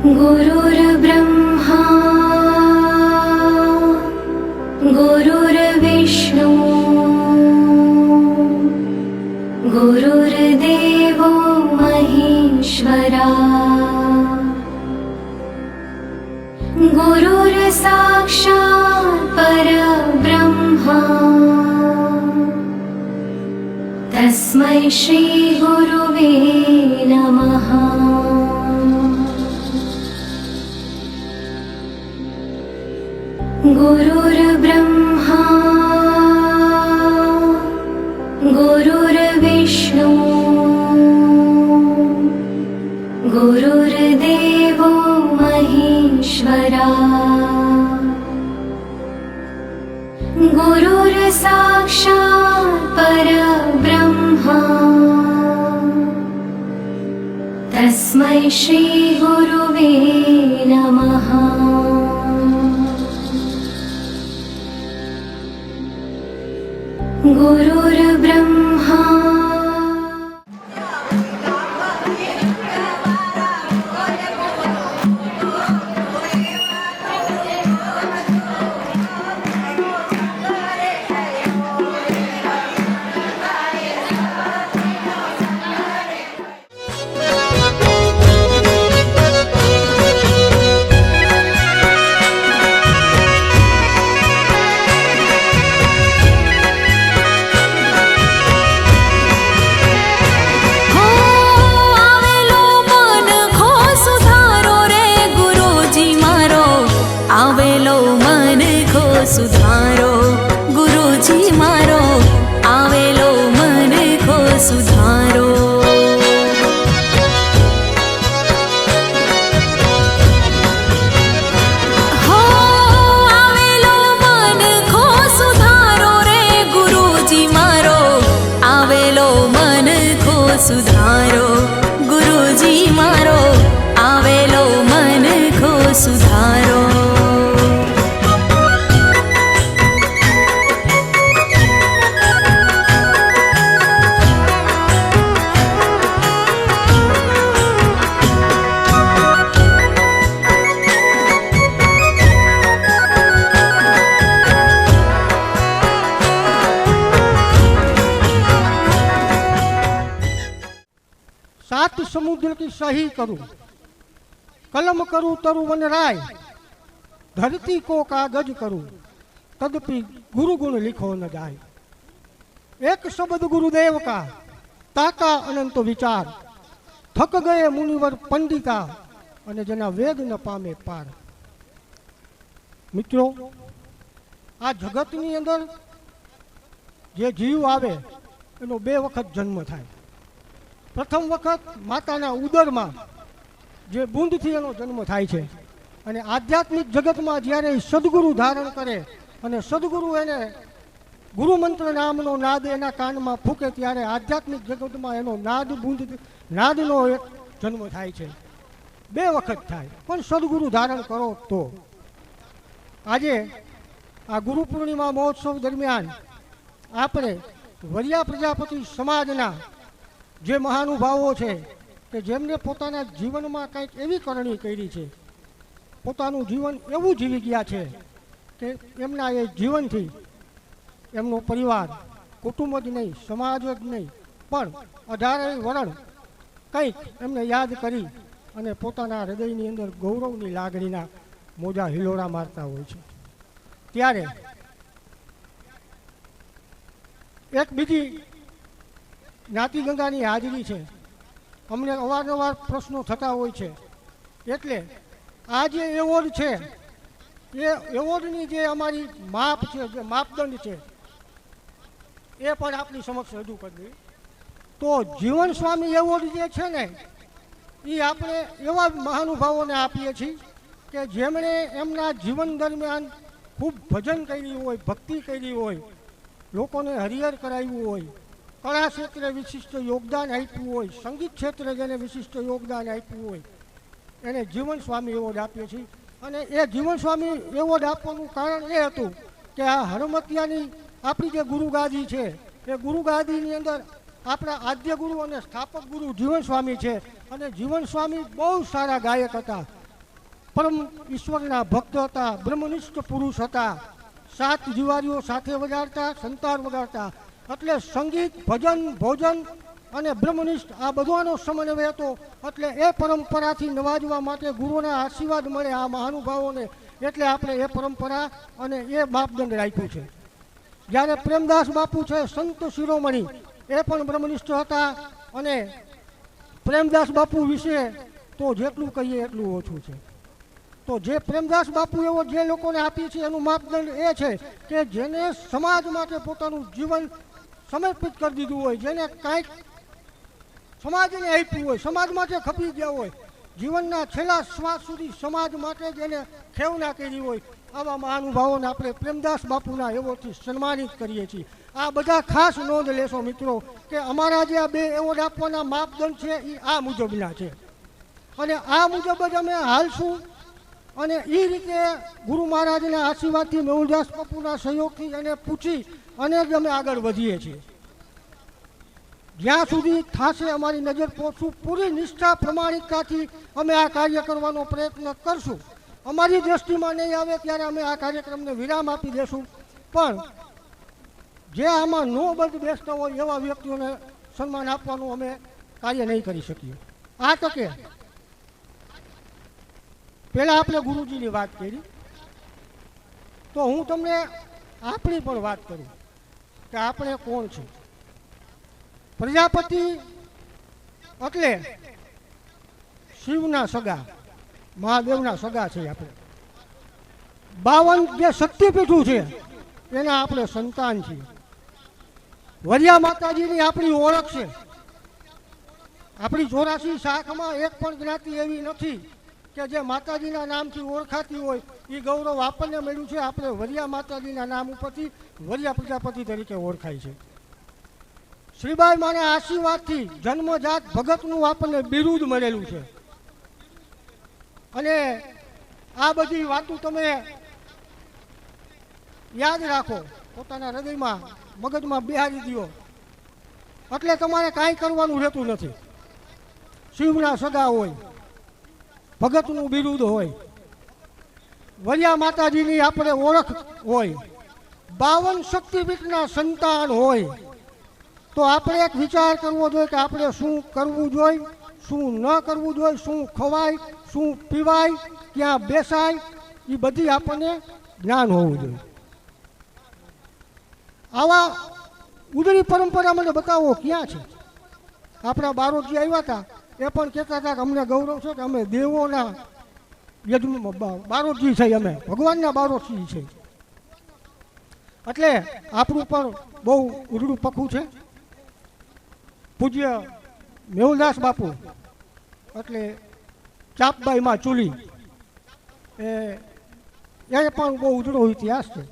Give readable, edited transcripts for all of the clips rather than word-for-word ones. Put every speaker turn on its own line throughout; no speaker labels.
गुरुर्ब्रह्मा गुरुर्विष्णु गुरुर्देवो महेश्वरा गुरुर्साक्षात् परब्रह्मा तस्मै श्री गुरुवे नमः। गुरुर्ब्रह्मा गुरुर्विष्णु गुरुर्देवो महेश्वरा गुरुर्साक्षात् परब्रह्मा तस्मै श्री गुरुवे नमः। गुरुर्ब्रह्मा
सुधारो गुरुजी मारो आवेलो मन को सुधारो। हो आवेलो मन को सुधारो रे गुरुजी मारो आवेलो मन को सुधारो गुरुजी मारो आवेलो मन को सुधारो।
सात समुद्र की सही करूं कलम करूं तरु वन राय धरती को कागज करूं तदपि गुरु गुण लिखो न जाए। एक शब्द गुरुदेव का ताका अनंत विचार थक गए मुनिवर पंडिता અને જેના વેદ ન પામે પાર। મિત્રો આ જગતની અંદર જે જીવ આવે એનો બે વખત જન્મ થાય। પ્રથમ વખત માતાના ઉદરમાં જે બુંદથી એનો જન્મ થાય છે અને આધ્યાત્મિક જગતમાં જ્યારે સદગુરુ ધારણ કરે અને સદગુરુ એને ગુરુમંત્ર નામનો નાદ એના કાનમાં ફૂંકે ત્યારે આધ્યાત્મિક જગતમાં એનો નાદનો એક જન્મ થાય છે। બે વખત થાય પણ સદગુરુ ધારણ કરો તો। આજે આ ગુરુ પૂર્ણિમા મહોત્સવ દરમિયાન આપણે વરિયા પ્રજાપતિ સમાજના જે મહાનુભાવો છે કે જેમને પોતાના જીવનમાં કંઈક એવી કરણી કરી છે, પોતાનું જીવન એવું જીવી ગયા છે કે એમના એ જીવનથી એમનો પરિવાર કુટુંબ જ નહીં સમાજ જ નહીં પણ 18 વરણ કંઈક એમને યાદ કરી અને પોતાના હૃદયની અંદર ગૌરવની લાગણીના મોજા હિલોરા મારતા હોય છે। ત્યારે એક બીજી જ્ઞાતિ ગંગાની હાજરી છે। અમને અવારનવાર પ્રશ્નો થતા હોય છે એટલે આ જે એવોર્ડ છે એ એવોર્ડની જે અમારી માપ છે જે માપદંડ છે એ પણ આપની સમક્ષ રજૂ કરી। તો જીવન સ્વામી એવોર્ડ જે છે ને એ આપણે એવા મહાનુભાવોને આપીએ છીએ કે જેમણે એમના જીવન દરમિયાન ખૂબ ભજન કર્યું હોય, ભક્તિ કરી હોય, લોકોને હરિહર કરાવ્યું હોય, કળા ક્ષેત્રે વિશિષ્ટ યોગદાન આપ્યું હોય, સંગીત ક્ષેત્રે જેને વિશિષ્ટ યોગદાન આપ્યું હોય એને જીવન સ્વામી એવોર્ડ આપીએ છીએ। અને એ જીવન સ્વામી એવોર્ડ આપવાનું કારણ એ હતું કે આ હરમતિયાની આપણી જે ગુરુગાદી છે એ ગુરુગાદીની અંદર આપણા આદ્ય ગુરુ અને સ્થાપક ગુરુ જીવન સ્વામી છે અને જીવન સ્વામી બહુ સારા ગાયક હતા। પરમ ઈશ્વરના ભક્ત હતા, બ્રહ્મનિષ્ઠ પુરુષ હતા. 7 જીવારીઓ સાથે વગાડતા, સંતાર વગાડતા. એટલે સંગીત, ભજન, ભોજન અને બ્રહ્મનિષ્ઠ આ બધાનો સમન્વય હતો. એટલે એ પરંપરાથી નવાજવા માટે ગુરુના આશીર્વાદ મળે આ મહાનુભાવોને, એટલે આપણે એ પરંપરા અને એ માપદંડ રાખ્યું છે. જ્યારે પ્રેમદાસ બાપુ છે સંત શિરોમણી, એ પણ બ્રહ્મનિષ્ઠ હતા. અને પ્રેમદાસ બાપુ વિશે તો જેટલું કહીએ એટલું ઓછું છે. તો જે પ્રેમદાસ બાપુ એવો જે લોકોને આપી છે એનું માપદંડ એ છે કે જેને સમાજ માટે પોતાનું જીવન સમર્પિત કરી દીધું હોય, જેને કાંઈક સમાજને આપ્યું હોય, સમાજ માટે ખપી ગયા હોય, જીવનના છેલ્લા શ્વાસ સુધી સમાજ માટે જેને ખેવના કરી હોય, આવા મહાનુભાવોને આપણે પ્રેમદાસ બાપુના એવોર્ડથી સન્માનિત કરીએ છીએ. આ બધા ખાસ નોંધ લેશો મિત્રો કે અમારા જે આ 2 એવોર્ડ આપવાના માપદંડ છે એ આ મુજબના છે. અને આ મુજબ જ અમે હાલશું. અને એ રીતે ગુરુ મહારાજના આશીર્વાદથી, મેહુલદાસ બાપુના સહયોગથી અને પૂછી અને જ અમે આગળ વધીએ છીએ. જ્યાં સુધી થશે અમારી નજર પહોંચશું, પૂરી નિષ્ઠા પ્રમાણિકતાથી અમે આ કાર્ય કરવાનો પ્રયત્ન કરશું. અમારી દ્રષ્ટિમાં નહીં આવે ત્યારે અમે આ કાર્યક્રમને વિરામ આપી દેશું. પણ જે આમાં નો બંધ બેસતા હોય એવા વ્યક્તિઓને સન્માન આપવાનું અમે કાર્ય નહીં કરી શકીએ. આ તકે પહેલાં આપણે ગુરુજીની વાત કરી, તો હું તમને આપણી પણ વાત કરું કે આપણે કોણ છે. પ્રજાપતિ એટલે શિવના સગા, મહાદેવના સગા છે આપણે. 52 જે શક્તિપીઠું છે એના આપણે સંતાન છીએ. વરિયા માતાજીની આપણી ઓળખ છે. આપણી 84 શાખામાં એક પણ જ્ઞાતિ એવી નથી કે જે માતાજીના નામથી ઓળખાતી હોય. એ ગૌરવ આપણને મળ્યું છે. આપણે વરિયા માતાજીના નામ ઉપરથી વરિયા પ્રજાપતિ તરીકે ઓળખાય છે. શ્રીબાઈ માના આશીર્વાદથી જન્મજાત ભગતનું આપણને બિરુદ મળેલું છે. અને આ બધી વાતો તમે યાદ રાખો, પોતાના હૃદયમાં, મગજમાં બેહારી દો, એટલે તમારે કાંઈ કરવાનું રહેતું નથી. શિવના સગા હોય, ભગતનું બિરુદ હોય, વરિયા માતાજીની આપણે ઓળખ હોય, 52 શક્તિપીઠના સંતાન હોય, તો આપણે એક વિચાર કરવો જોઈએ કે આપણે શું કરવું જોઈએ, શું ન કરવું જોઈએ, શું ખવાય, શું પીવાય, ક્યાં બેસાય, એ બધી આપણને જ્ઞાન હોવું જોઈએ. આવા ઉદરી પરંપરા મને બતાવો ક્યાં છે. આપણા બારોટજી આવ્યા હતા, એ પણ કહેતા હતા કે અમને ગૌરવ છે કે અમે દેવોના બારોટજી છે, અમે ભગવાનના બારોટજી છે. એટલે આપણું પણ બહુ ઉજળું પખું છે. પૂજ્ય મેહુલદાસ બાપુ એટલે ચાપબાઈમાં ચૂલી, એ પણ બહુ ઉજળો ઇતિહાસ છે.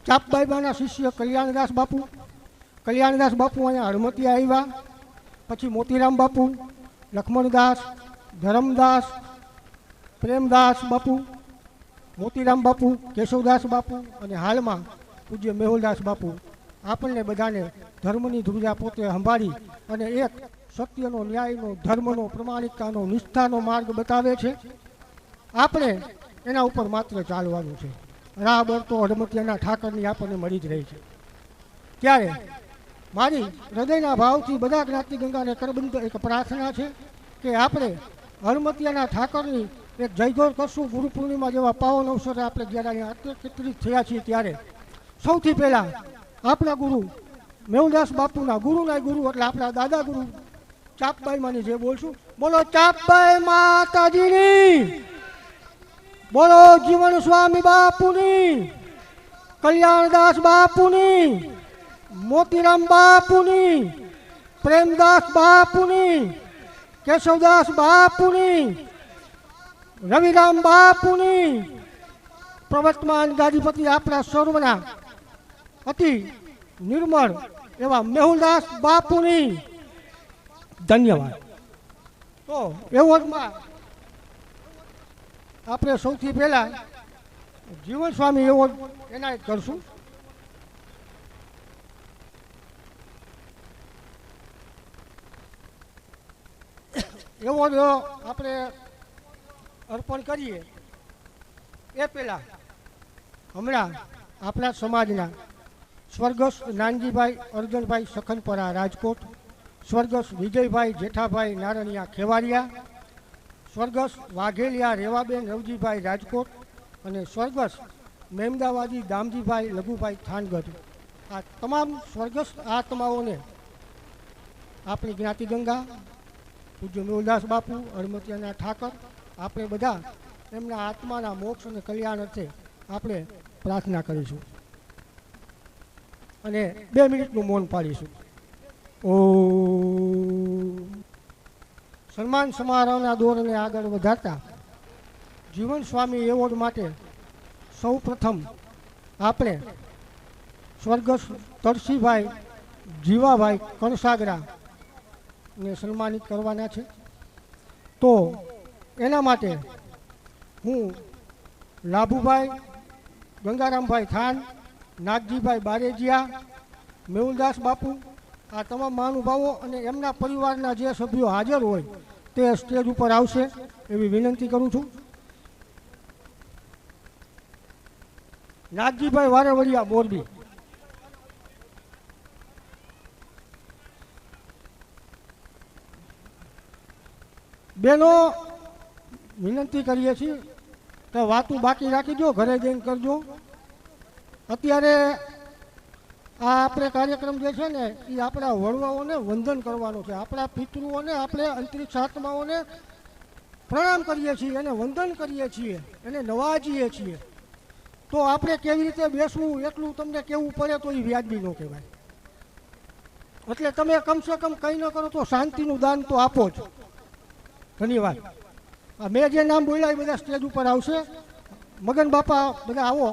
ચાપબાઈમાંના શિષ્ય કલ્યાણદાસ બાપુ, કલ્યાણદાસ બાપુ અહીંયા હળમતિયા આવ્યા. પછી મોતીરામ બાપુ, લક્ષ્મણદાસ, ધરમદાસ, પ્રેમદાસ બાપુ, મોતીરામ બાપુ, કેશવદાસ બાપુ અને હાલમાં પૂજ્ય મેહુલદાસ બાપુ આપણને બધાને ધર્મની ધ્રુજા પોતે સંભાળી અને એક સત્યનો, ન્યાયનો, ધર્મનો, પ્રમાણિકતાનો, નિષ્ઠાનો માર્ગ બતાવે છે. આપણે એના ઉપર માત્ર ચાલવાનું છે. રાહ બળતો હડમતિયાના ઠાકરની આપણને મળી જ રહી છે. ત્યારે મારી હૃદયના ભાવથી બધા જ્ઞાતિ ગંગાને કરબંધ એક પ્રાર્થના છે કે આપણે હડમતિયાના ઠાકરની એક જયઘોષ કરશું. ગુરુ પૂર્ણિમા જેવા પાવન અવસરે આપણે જ્યારે અહીંયા એકત્રિત થયા છીએ ત્યારે સૌથી પહેલાં આપણા ગુરુ મેહુલદાસ બાપુના ગુરુના ગુરુ એટલે આપણા દાદા ગુરુ ચાપબાઈ માની જે બોલશું. બોલો ચાપબાઈ માતાજીની, બોલો જીવન સ્વામી બાપુની, કલ્યાણદાસ બાપુની, મોતીરામ બાપુની, પ્રેમદાસ બાપુની, કેશવદાસ બાપુની, રવિરામ બાપુની, પ્રવર્તમાન ગાદીપતિ આપણા સર્વના અતિ નિર્મળ એવા મેહુલદાસ બાપુની. ધન્યવાદ. તો એવોર્ડમાં આપણે સૌથી પહેલા જીવન સ્વામી એવોર્ડ એનાયત કરશું. એવોર્ડ આપણે અર્પણ કરીએ એ પહેલાં હમણાં આપણા સમાજના સ્વર્ગસ્થ નાનજીભાઈ અર્જનભાઈ સખનપરા રાજકોટ, સ્વર્ગસ્થ વિજયભાઈ જેઠાભાઈ નારણિયા ખેવારિયા, સ્વર્ગસ્થ વાઘેલિયા રેવાબેન રવજીભાઈ રાજકોટ અને સ્વર્ગસ્થ મહેમદાવાદી દામજીભાઈ લઘુભાઈ થાનગઢ, આ તમામ સ્વર્ગસ્થ આત્માઓને આપણી જ્ઞાતિ ગંગા પૂજ્ય મેહુલદાસ બાપુ, હરમતિયાના ઠાકર, આપણે બધા એમના આત્માના મોક્ષ અને કલ્યાણ અર્થે આપણે પ્રાર્થના કરીશું અને 2 મિનિટનું મૌન પાડીશું. સન્માન સમારોહના દોરને આગળ વધારતા જીવન સ્વામી એવોર્ડ માટે સૌ પ્રથમ આપણે સ્વર્ગસ્થ તરસીભાઈ જીવાભાઈ કણસાગરા ને સન્માનિત કરવાના છે. તો એના માટે હું લાભુભાઈ, ગંગારામભાઈ થાન, નાગજીભાઈ બારેજિયા, મેહુલદાસ બાપુ, આ તમામ મહાનુભાવો અને એમના પરિવારના જે સભ્યો હાજર હોય તે સ્ટેજ ઉપર આવશે એવી વિનંતી કરું છું. નાગજીભાઈ વારેવડિયા, મોરબી. બેનો વિનંતી કરીએ છીએ કે વાતું બાકી રાખી દો, ઘરે જઈને કરજો. અત્યારે આ આપણે કાર્યક્રમ જે છે ને એ આપણા વડવાઓને વંદન કરવાનો છે. આપણા પિતૃઓને આપણે અંતરિક્ષ આત્માઓને પ્રણામ કરીએ છીએ, એને વંદન કરીએ છીએ, એને નવાજીએ છીએ. તો આપણે કેવી રીતે બેસવું એટલું તમને કહેવું પડે તો એ વ્યાજબી ન કહેવાય. એટલે તમે કમસે કમ કંઈ ન કરો તો શાંતિનું દાન તો આપો જ. ધન્યવાદ. મેં જે નામ બોલ્યા એ બધા સ્ટેજ ઉપર આવશે. મગન બાપા બધા આવો,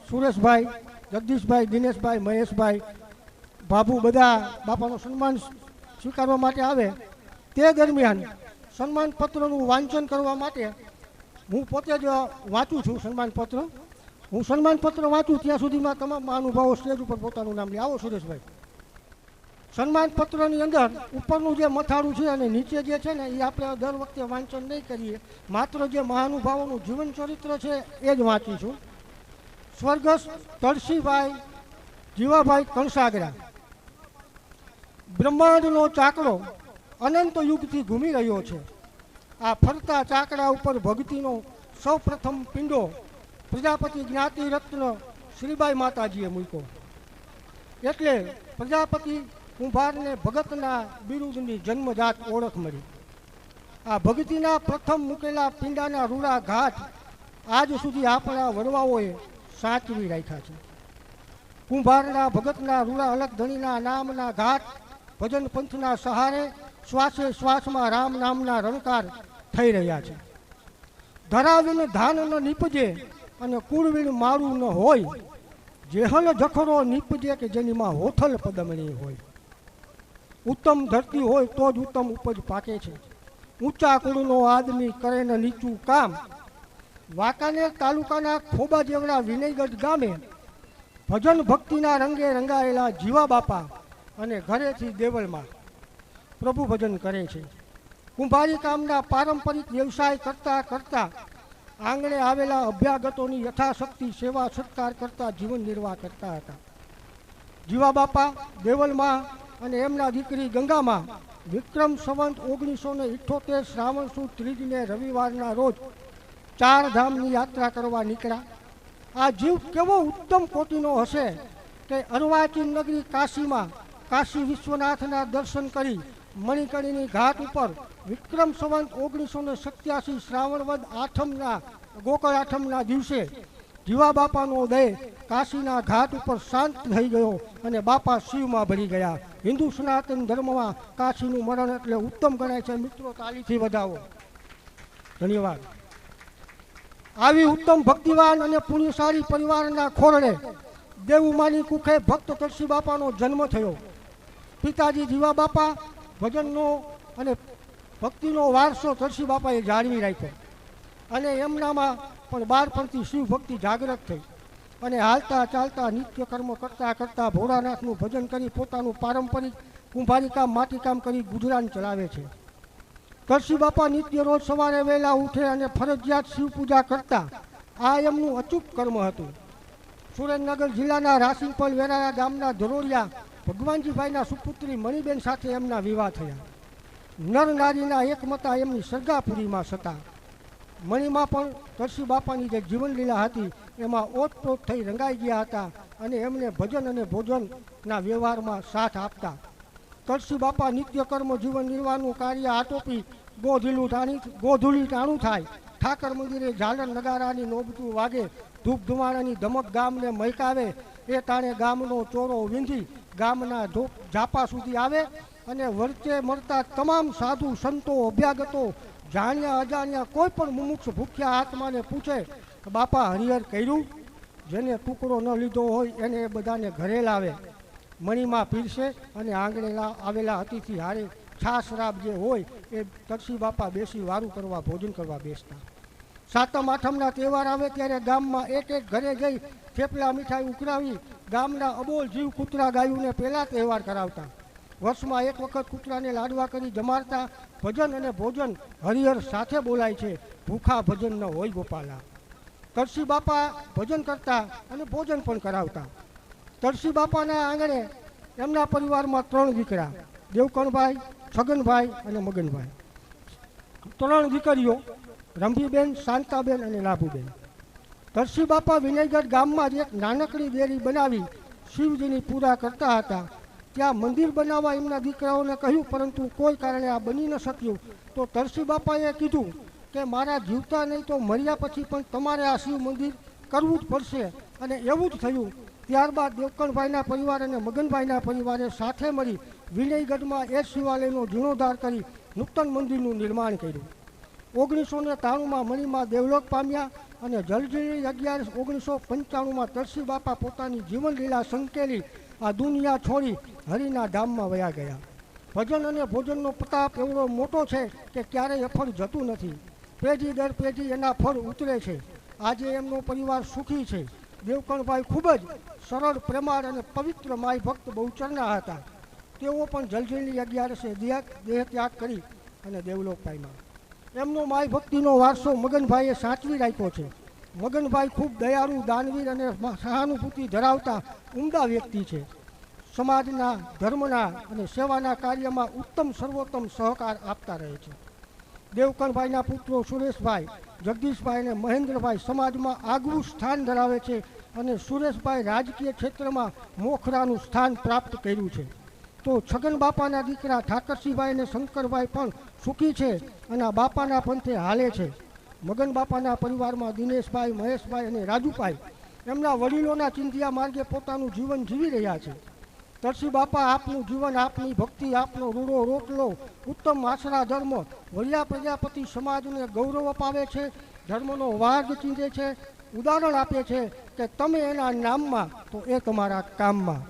સુરેશભાઈ, જગદીશભાઈ, દિનેશભાઈ, મહેશભાઈ, બાબુ બધા બાપાનું સન્માન સ્વીકારવા માટે આવે. તે દરમિયાન સન્માન પત્રનું વાંચન કરવા માટે હું પોતે જ વાંચું છું સન્માન પત્ર. હું સન્માન પત્ર વાંચું ત્યાં સુધીમાં તમામ મહાનુભાવો સ્ટેજ ઉપર પોતાનું નામ લે. આવો સુરેશભાઈ. સન્માન પત્રની અંદર ઉપરનું જે મથાળું છે અને નીચે જે છે ને એ આપણે દર વખતે વાંચન નહીં કરીએ, માત્ર જે મહાનુભાવોનું જીવન ચરિત્ર છે એ જ વાંચીશું. સ્વર્ગસ્થ તરસીભાઈ જીવાભાઈ કણસાગરા. બ્રહ્માંડનો ચાકડો અનંત યુગથી ઘૂમી રહ્યો છે. આ ફરતા ચાકડા ઉપર ભક્તિનો સૌ પ્રથમ પિંડો પ્રજાપતિ જ્ઞાતિ રત્ન શ્રીબાઈ માતાજીએ મૂક્યો. એટલે પ્રજાપતિ કુંભારને ભગતના બિરુદની જન્મજાત ઓળખ મળી. આ ભક્તિના પ્રથમ મૂકેલા પિંડાના રૂડા ઘાટ આજ સુધી આપણા વડવાઓએ સાચવી રાખ્યા છે. કુંભારના ભગતના રૂડા અલગ ધણીના નામના ઘાટ ભજન પંથના સહારે શ્વાસે શ્વાસમાં રામ નામના રણકાર થઈ રહ્યા છે. ધરાવીને ધાન ન નીપજે અને કુળવીણ મારું ન હોય, જેહલ જખરો નીપજે કે જેનીમાં હોથલ પદમણી હોય. ઉત્તમ ધરતી હોય તો જ ઉત્તમ ઉપજ પાકે છે. ઊંચા કુળનો આદમી કરે ને નીચું કામ. વાંકાનેર તાલુકાના ખોબા જેવડા વિનયગઢ ગામે ભજન ભક્તિના રંગે રંગાયેલા જીવા બાપા અને ઘરેથી દેવલમાં પ્રભુ ભજન કરે છે. કુંભારી કામના પારંપરિક વ્યવસાય કરતા કરતા આંગણે આવેલા અભ્યાગતોની યથાશક્તિ સેવા સત્કાર કરતા જીવન નિર્વાહ કરતા હતા. જીવા બાપા દેવલમાં અને એમના દીકરી ગંગામાં વિક્રમ સંવંત 1978 શ્રાવણ સુદ ત્રીજને રવિવારના રોજ 4 ધામની યાત્રા કરવા નીકળ્યા. આ જીવ કેવો ઉત્તમ કોટીનો હશે કે અર્વાચીન નગરી કાશીમાં કાશી વિશ્વનાથના દર્શન કરી મણિકર્ણિની ઘાટ ઉપર વિક્રમ સંવંત 1987 શ્રાવણ વદ આઠમના ગોકળ આઠમના દિવસે જીવા બાપાનો દેહ કાશીના ઘાટ ઉપર શાંત થઈ ગયો અને બાપા શિવમાં ભરી ગયા. હિન્દુ સનાતન ધર્મમાં કાશીનું મરણ એટલે ઉત્તમ ગણાય છે. મિત્રો તાલીથી વધાવો. ધન્યવાદ. આવી ઉત્તમ ભક્તિવાન અને પુણ્યશાળી પરિવારના ખોરડે દેવુમાની કુખે ભક્ત તરસી બાપાનો જન્મ થયો. પિતાજી જીવા બાપા ભજનનો અને ભક્તિનો વારસો તરસી બાપાએ જાળવી રાખ્યો અને એમનામાં પણ બાળપણથી શિવ ભક્તિ જાગૃત થઈ અને હાલતા ચાલતા નિત્ય કર્મ કરતા કરતા ભોળાનાથનું ભજન કરી પોતાનું પારંપરિક કુંભારી કામ માટીકામ કરી ગુજરાન ચલાવે છે. તરસી બાપા નિત્ય રોજ સવારે વહેલા ઉઠે અને ફરજિયાત શિવ પૂજા કરતા. આ એમનું અચૂક કર્મ હતું. સુરેન્દ્રનગર જિલ્લાના રાસીપલ વેરાયા ગામના ધરોડિયા ભગવાનજીભાઈના સુપુત્રી મણિબેન સાથે એમના વિવાહ થયા. નર નારીના એકમતા એમની સરગાપુરીમાં હતા. મણિમાં પણ તરસી બાપાની જે જીવનલીલા હતી એમાં ઓતપ્રોત થઈ રંગાઈ ગયા હતા અને એમને ભજન અને ભોજનના વ્યવહારમાં સાથ આપતા. તરસી બાપા નિત્યકર્મ જીવન નિર્વાહનું કાર્ય આટોપી ગોધૂલી ટાણું થાય. ઠાકર મંદિરે ઝાલર નગારાની નોબતું વાગે, ધૂપ ધુમાડાની ધમક ગામને મહેકાવે. એ તાણે ગામનો ચોરો વીંધી ગામના ઝાપા સુધી આવે અને વચ્ચે મળતા તમામ સાધુ સંતો અભ્યાગતો જાણ્યા અજાણ્યા કોઈ પણ મુમુક્ષ ભૂખ્યા આત્માને પૂછે, બાપા હરિહર કર્યું? જેને ટુકડો ન લીધો હોય એને એ બધાને ઘરે લાવે, મણીમાં પીરસે અને આંગણે આવેલા અતિથિ હારે છાશ શરાબ જે હોય એ તરસી બાપા બેસી વારું કરવા ભોજન કરવા બેસતા. સાતમ આઠમના તહેવાર આવે ત્યારે ગામમાં એક એક ઘરે જઈ થેપલા મીઠાઈ ઉકરાવી ગામના અબોલ જીવ કૂતરા ગાયુંને પહેલા તહેવાર કરાવતા. વર્ષમાં એક વખત કૂતરાને લાડવા કરી જમાડતા. ભજન અને ભોજન હરિહર સાથે બોલાય છે, ભૂખા ભજન ન હોય ગોપાલા. તરસી બાપા ભજન કરતા અને ભોજન પણ કરાવતા. તરસી બાપાના આંગણે એમના પરિવારમાં 3 દીકરા, દેવકણભાઈ, છગનભાઈ અને મગનભાઈ. 3 દીકરીઓ, રંભીબેન, શાંતાબેન અને લાભુબેન. તરસી બાપા વિનયગઢ ગામમાં જ એક નાનકડી ડેરી બનાવી શિવજીની પૂજા કરતા હતા. ત્યાં મંદિર બનાવવા એમના દીકરાઓને કહ્યું, પરંતુ કોઈ કારણે આ બની ન શક્યું. તો તરસી બાપાએ કીધું કે મારા જીવતા નહીં તો મર્યા પછી પણ તમારે આ શિવ મંદિર કરવું જ પડશે. અને એવું જ થયું. ત્યારબાદ દેવકણભાઈના પરિવાર અને મગનભાઈના પરિવારે સાથે મળી વિનયગઢમાં એ શિવાલયનો જીર્ણોદ્ધાર કરી નૂતન મંદિરનું નિર્માણ કર્યું. 1993માં મણીમાં દેવલોક પામ્યા અને જલજીરી 1995માં તરસી બાપા પોતાની જીવનલીલા સંકેલી આ દુનિયા છોડી હરિના ધામમાં વયા ગયા. ભજન અને ભોજનનો પ્રતાપ એવડો મોટો છે કે ક્યારેય અફળ જતું નથી. પેઢી દર પેઢી એના ફળ ઉતરે છે. આજે એમનો પરિવાર સુખી છે. દેવકણભાઈ ખૂબ જ સરળ, પ્રેમાળ અને પવિત્ર માય ભક્ત બહુચરના હતા. તેઓ પણ જલજીરી 11 દેહ ત્યાગ કરી અને દેવલોક પામ્યા. એમનો માય ભક્તિનો વારસો મગનભાઈએ સાચવી રાખ્યો છે. મગનભાઈ ખૂબ દયાળુ, દાનવીર અને સહાનુભૂતિ ધરાવતા ઉમદા વ્યક્તિ છે. સમાજના, ધર્મના અને સેવાના કાર્યમાં ઉત્તમ સર્વોત્તમ સહકાર આપતા રહે છે. દેવકણભાઈના પુત્રો સુરેશભાઈ, જગદીશભાઈ અને મહેન્દ્રભાઈ સમાજમાં આગવું સ્થાન ધરાવે છે અને સુરેશભાઈ રાજકીય ક્ષેત્રમાં મોખરાનું સ્થાન પ્રાપ્ત કર્યું છે. તો છગન બાપાના દીકરા ઠાકરસિંહભાઈ અને શંકરભાઈ પણ સુખી છે અને બાપાના પંથે હાલે છે. મગન બાપાના પરિવારમાં દિનેશભાઈ, મહેશભાઈ અને રાજુભાઈ એમના વડીલોના ચિંધ્યા માર્ગે પોતાનું જીવન જીવી રહ્યા છે. તરસી બાપા આપનું જીવન, આપની ભક્તિ, આપનો રૂડો રોટલો, ઉત્તમ આશરા ધર્મ વડિયા પ્રજાપતિ સમાજને ગૌરવ અપાવે છે, ધર્મનો માર્ગ ચીંધે છે, ઉદાહરણ આપે છે કે તમે એના નામમાં તો એ તમારા કામમાં.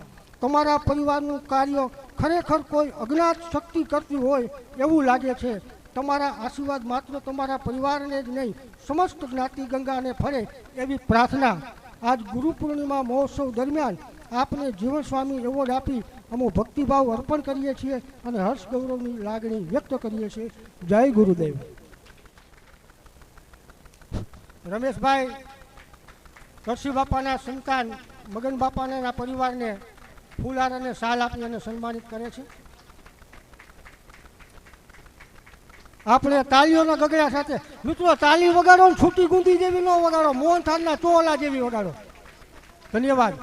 તમારા પરિવારનું કાર્ય ખરેખર કોઈ અજ્ઞાત શક્તિ કરતી હોય એવું લાગે છે. તમારા આશીર્વાદ માત્ર તમારા પરિવારને જ નહીં, સમસ્ત જ્ઞાતિ ગંગાને ફરે એવી પ્રાર્થના. આજ ગુરુ પૂર્ણિમા મહોત્સવ દરમિયાન આપને જીવન સ્વામી એવોર્ડ આપી અમે ભક્તિભાવ અર્પણ કરીએ છીએ અને હર્ષ ગૌરવની લાગણી વ્યક્ત કરીએ છીએ. જય ગુરુદેવ. રમેશભાઈ તરસી બાપાના સંતાન મગન બાપાના પરિવારને ફૂલહાર અને શાલ આપી અને સન્માનિત કરે છે. આપણે તાલીઓના ગગડા સાથે મિત્રો તાલી વગાડો, છૂટી ગુંદી જેવી ન વગાડો, મોહનથાળના ચોલા જેવી વગાડો. ધન્યવાદ.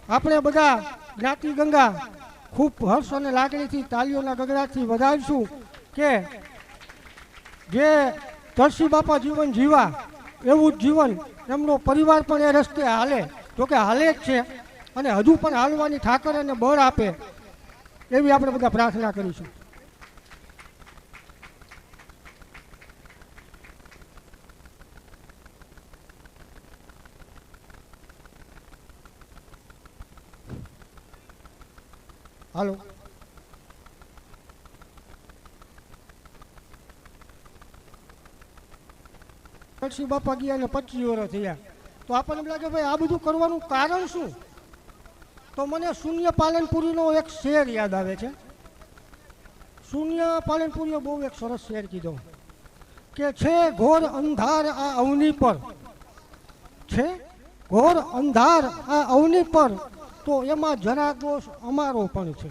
આપણે બધા જ્ઞાતિ ગંગા ખૂબ હર્ષ અને લાગણીથી તાલીઓના ગગડાથી વધારીશું કે જે તરસી બાપા જીવન જીવા એવું જ જીવન એમનો પરિવાર પણ એ રસ્તે હાલે, જોકે હાલે જ છે અને હજુ પણ હાલવાની ઠાકર અને બળ આપે એવી આપણે બધા પ્રાર્થના કરીશું. હાલો. તરસી બાપા ગયા ને 25 વર્ષ થયા તો આપણને એમ લાગે ભાઈ આ બધું કરવાનું કારણ શું? તો મને શૂન્ય પાલનપુરીનો એક શેર યાદ આવે છે. શૂન્ય પાલનપુરીએ બહુ એક સરસ શેર કીધો કે છે ઘોર અંધાર આ અવની પર, છે ઘોર અંધાર આ અવની પર, તો એમાં જરા દોષ અમારો પણ છે.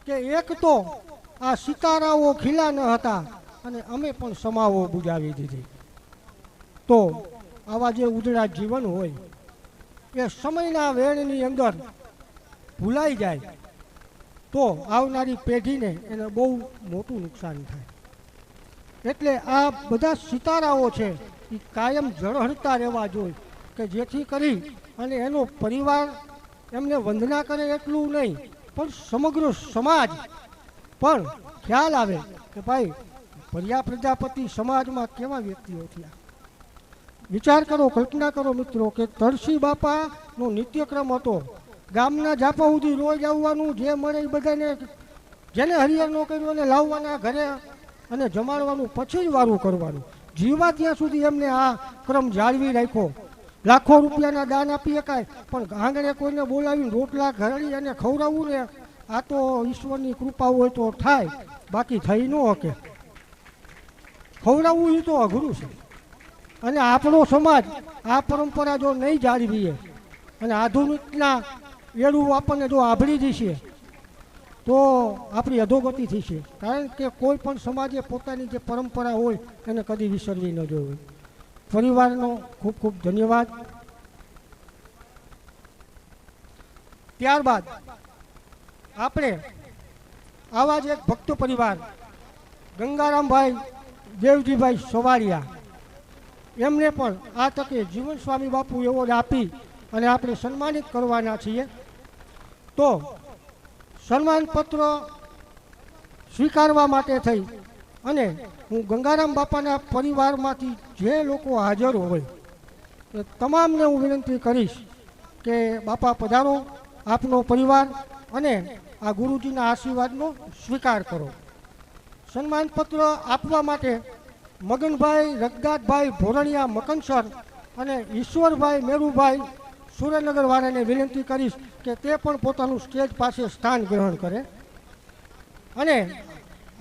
કે એક તો આ સિતારાઓ ખીલા ન હતા અને અમે પણ સમાવો બુજાવી દીધી. તો આવા જે ઉજળા જીવન હોય એ સમયના વેણની અંદર ભૂલાઈ જાય તો આવનારી પેઢીને એને બહુ મોટું નુકસાન થાય. એટલે આ બધા સિતારાઓ છે એ કાયમ ઝળહળતા રહેવા જોઈએ કે જેથી કરી અને એનો પરિવાર એમને વંદના કરે એટલું નહીં, પણ સમગ્ર સમાજ પણ ખ્યાલ આવે કે ભાઈ પર્યા પ્રજાપતિ સમાજમાં કેવા વ્યક્તિઓ થયા. વિચાર કરો, કલ્પના કરો મિત્રો કે તળસી બાપાનો નિત્યક્રમ હતો. ગામના ઝાપા સુધી રોજ આવવાનું, જે મળે એ બધાને જેને હરિહર ન કર્યું એને લાવવાના ઘરે અને જમાડવાનું, પછી જ વારું કરવાનું. જીવા ત્યાં સુધી એમને આ ક્રમ જાળવી રાખ્યો. લાખો રૂપિયાના દાન આપી શકાય, પણ આંગણે કોઈને બોલાવીને રોટલા ઘરડી અને ખવડાવવું ને આ તો ઈશ્વરની કૃપા હોય તો થાય, બાકી થઈ ન શકે. ખવડાવવું એ તો અઘરું છે. અને આપણો સમાજ આ પરંપરા જો નહીં જાળવીએ અને આધુનિકના એડું આપણને જો આભળી જશે તો આપણી અધોગતિ થશે. કારણ કે કોઈ પણ સમાજે પોતાની જે પરંપરા હોય એને કદી વિસરવી ન જોઈએ. પરિવારનો ખૂબ ખૂબ ધન્યવાદ. ત્યારબાદ આપણે આવા જ એક ભક્ત પરિવાર ગંગારામભાઈ દેવજીભાઈ સોવાળિયા, એમને પણ આ તકે જીવન સ્વામી બાપુ એવોર્ડ આપી અને આપણે સન્માનિત કરવાના છીએ. તો સન્માનપત્ર સ્વીકારવા માટે થઈ અને હું ગંગારામ બાપાના પરિવારમાંથી જે લોકો હાજર હોય એ તમામને હું વિનંતી કરીશ કે બાપા પધારો, આપનો પરિવાર અને આ ગુરુજીના આશીર્વાદનો સ્વીકાર કરો. સન્માનપત્ર આપવા માટે મગનભાઈ રગદાતભાઈ ભોરણિયા મકનસર અને ઈશ્વરભાઈ મેરુભાઈ સુરેન્દ્રનગરવાળાને વિનંતી કરીશ કે તે પણ પોતાનું સ્ટેજ પાસે સ્થાન ગ્રહણ કરે. અને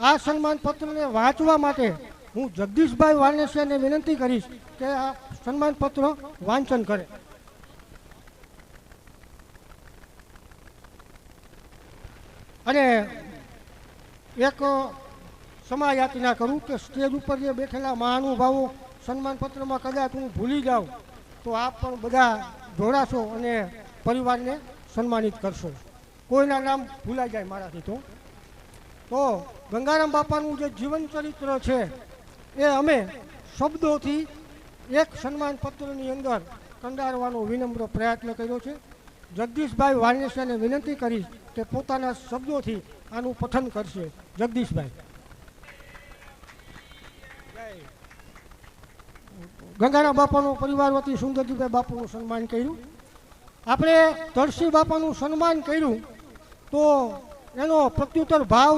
આ સન્માનપત્રને વાંચવા માટે હું જગદીશભાઈ વાણેસિયાને વિનંતી કરીશ કે આ સન્માનપત્ર વાંચન કરે. અને એક સમાયાચના કરું કે સ્ટેજ ઉપર જે બેઠેલા મહાનુભાવો સન્માનપત્રમાં કદાચ હું ભૂલી જાઉં તો આપ પણ બધા જોડાશો અને પરિવારને સન્માનિત કરશો. કોઈના નામ ભૂલાઈ જાય મારાથી તો ગંગારામ બાપાનું જે જીવન ચરિત્ર છે એ અમે શબ્દોથી એક સન્માનપત્રની અંદર કંડારવાનો વિનમ્ર પ્રયત્ન કર્યો છે. જગદીશભાઈ વાણેસિયાને વિનંતી કરીશ કે પોતાના શબ્દોથી આનું પઠન કરશે. જગદીશભાઈ. ગંગારામ બાપાનો પરિવાર વતી સુંદરજીભાઈ બાપુનું સન્માન કર્યું. આપણે તળસી બાપાનું સન્માન કર્યું તો એનો પ્રત્યુત્તર ભાવ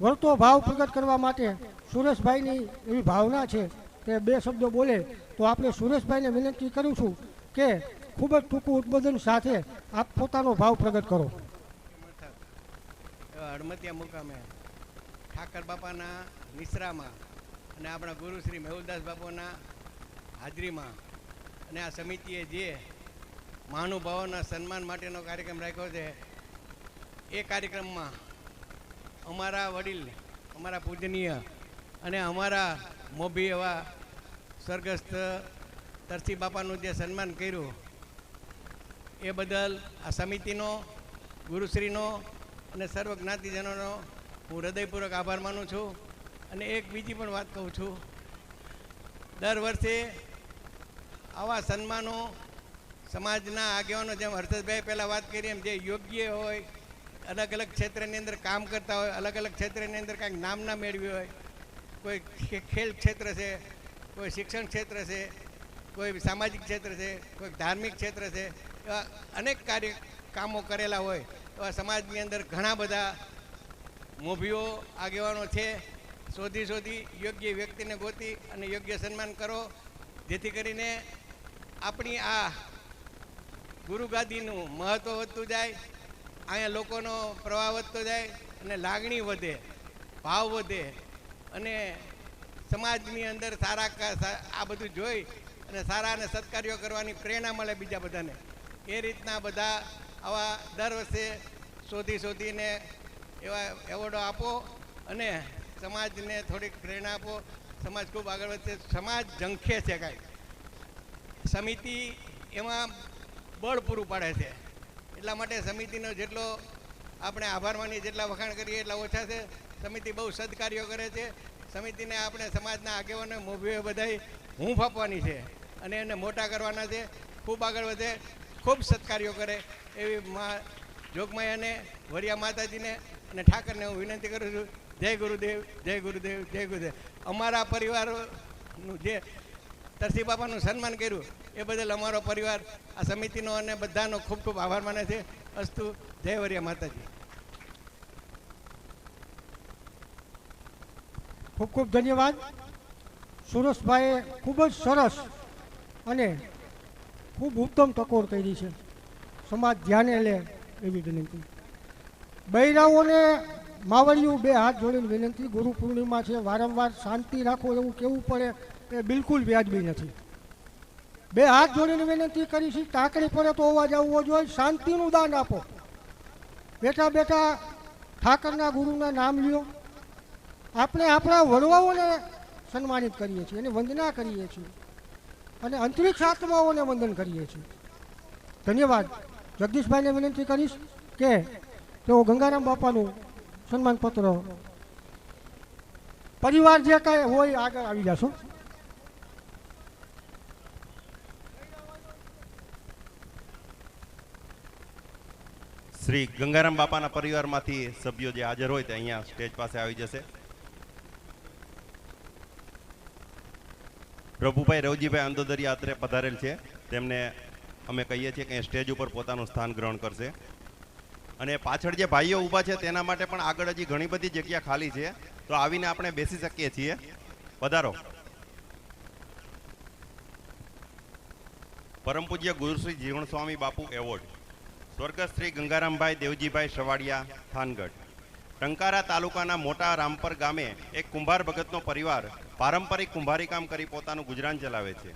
વળતો ભાવ પ્રગટ કરવા માટે સુરેશભાઈની એવી ભાવના છે કે બે શબ્દો બોલે. તો આપણે સુરેશભાઈને વિનંતી કરું છું કે ખૂબ જ ટૂંકું ઉદ્બોધન સાથે આપ પોતાનો ભાવ પ્રગટ કરો.
હડમતિયા મુકામે ઠાકર બાપાના નિશ્રામાં અને આપણા ગુરુ શ્રી મેહુલદાસ બાપુના હાજરીમાં અને આ સમિતિએ જે મહાનુભાવોના સન્માન માટેનો કાર્યક્રમ રાખ્યો છે એ કાર્યક્રમમાં અમારા વડીલ, અમારા પૂજનીય અને અમારા મોભી એવા સ્વર્ગસ્થ તરસી બાપાનું જે સન્માન કર્યું એ બદલ આ સમિતિનો, ગુરુશ્રીનો અને સર્વ જ્ઞાતિજનોનો હું હૃદયપૂર્વક આભાર માનું છું. અને એક બીજી પણ વાત કહું છું, દર વર્ષે આવા સન્માનો સમાજના આગેવાનો, જેમ હર્ષદભાઈ પહેલાં વાત કરી એમ, જે યોગ્ય હોય, અલગ અલગ ક્ષેત્રની અંદર કામ કરતા હોય, અલગ અલગ ક્ષેત્રની અંદર કાંઈક નામના મેળવી હોય, કોઈ ખેલ ક્ષેત્ર છે, કોઈ શિક્ષણ ક્ષેત્ર છે, કોઈ સામાજિક ક્ષેત્ર છે, કોઈ ધાર્મિક ક્ષેત્ર છે, એવા અનેક કામો કરેલા હોય એવા સમાજની અંદર ઘણા બધા મોભીઓ, આગેવાનો છે. શોધી યોગ્ય વ્યક્તિને ગોતી અને યોગ્ય સન્માન કરો, જેથી કરીને આપણી આ ગુરુગાદીનું મહત્ત્વ વધતું જાય, અહીંયા લોકોનો પ્રવાહ વધતો જાય અને લાગણી વધે, ભાવ વધે અને સમાજની અંદર આ બધું જોઈ અને સારા અને સત્કાર્યો કરવાની પ્રેરણા મળે બીજા બધાને. એ રીતના બધા આવા દર વર્ષે શોધીને એવા એવોર્ડો આપો અને સમાજને થોડીક પ્રેરણા આપો. સમાજ ખૂબ આગળ વધશે. સમાજ ઝંખે છે કાંઈ, સમિતિ એમાં બળ પૂરું પાડે છે. એટલા માટે સમિતિનો જેટલો આપણે આભાર માનીએ, જેટલા વખાણ કરીએ એટલા ઓછા છે. સમિતિ બહુ સદકાર્યો કરે છે. સમિતિને આપણે સમાજના આગેવાનો મોભીઓ બધાય હૂંફ આપવાની છે અને એને મોટા કરવાના છે. ખૂબ આગળ વધે, ખૂબ સત્કાર્યો કરે એવી જોગમાયાને, વરિયા માતાજીને અને ઠાકરને હું વિનંતી કરું છું. જય ગુરુદેવ, જય ગુરુદેવ, જય ગુરુદેવ. અમારા પરિવારનું જે તરસી બાપાનું સન્માન કર્યું એ બદલ અમારો પરિવાર આ સમિતિનો અને બધાનો ખૂબ ખૂબ આભાર માને છે. અસ્તુ. જય વરિયા માતાજી.
ખૂબ ખૂબ ધન્યવાદ. સુરેશભાઈએ ખૂબ જ સરસ અને ખૂબ ઉત્તમ ટકોર કરી છે. સમાજ ધ્યાને લે એવી વિનંતી. બૈરાઓને માવડિયું બે હાથ જોડીને વિનંતી. ગુરુ પૂર્ણિમા છે, વારંવાર શાંતિ રાખો એવું કહેવું પડે એ બિલકુલ વ્યાજબી નથી. બે હાથ જોડીને વિનંતી કરી છે. ટાંકડી પડે તો અવાજ આવવો જોઈએ. શાંતિનું દાન આપો. બેઠા બેઠા ઠાકરના ગુરુના નામ લ્યો. આપણે આપણા વડવાઓને સન્માનિત કરીએ છીએ, એને વંદના કરીએ છીએ અને અંતરિક્ષ આત્માઓને વંદન કરીએ છીએ. ધન્યવાદ. જગદીશભાઈને વિનંતી કરીશ કે તેઓ ગંગારામ બાપાનું સન્માનપત્ર પરિવાર જે કાંઈ હોય આગળ આવી જશો.
શ્રી ગંગારામ બાપાના પરિવારમાંથી સભ્યો જે હાજર હોય તે અહીંયા સ્ટેજ પાસે આવી જશે. પ્રભુભાઈ રવજીભાઈ અંદોદરિયા અત્રે પધારેલ છે. તેમને અમે કહીએ છીએ કે સ્ટેજ ઉપર પોતાનું સ્થાન ગ્રહણ કરશે. અને પાછળ જે ભાઈઓ ઊભા છે તેના માટે પણ આગળ હજી ઘણી બધી જગ્યા ખાલી છે, તો આવીને આપણે બેસી શકીએ છીએ. પધારો. પરમ પૂજ્ય ગુરુશ્રી જીવણ સ્વામી બાપુ એવોર્ડ સ્વર્ગસ્થ શ્રી ગંગારામભાઈ દેવજીભાઈ સવાડિયા, થાનગઢ. ટંકારા તાલુકાના મોટા રામપર ગામે એક કુંભાર ભગતનો પરિવાર પારંપરિક કુંભારી કામ કરી પોતાનું ગુજરાન ચલાવે છે.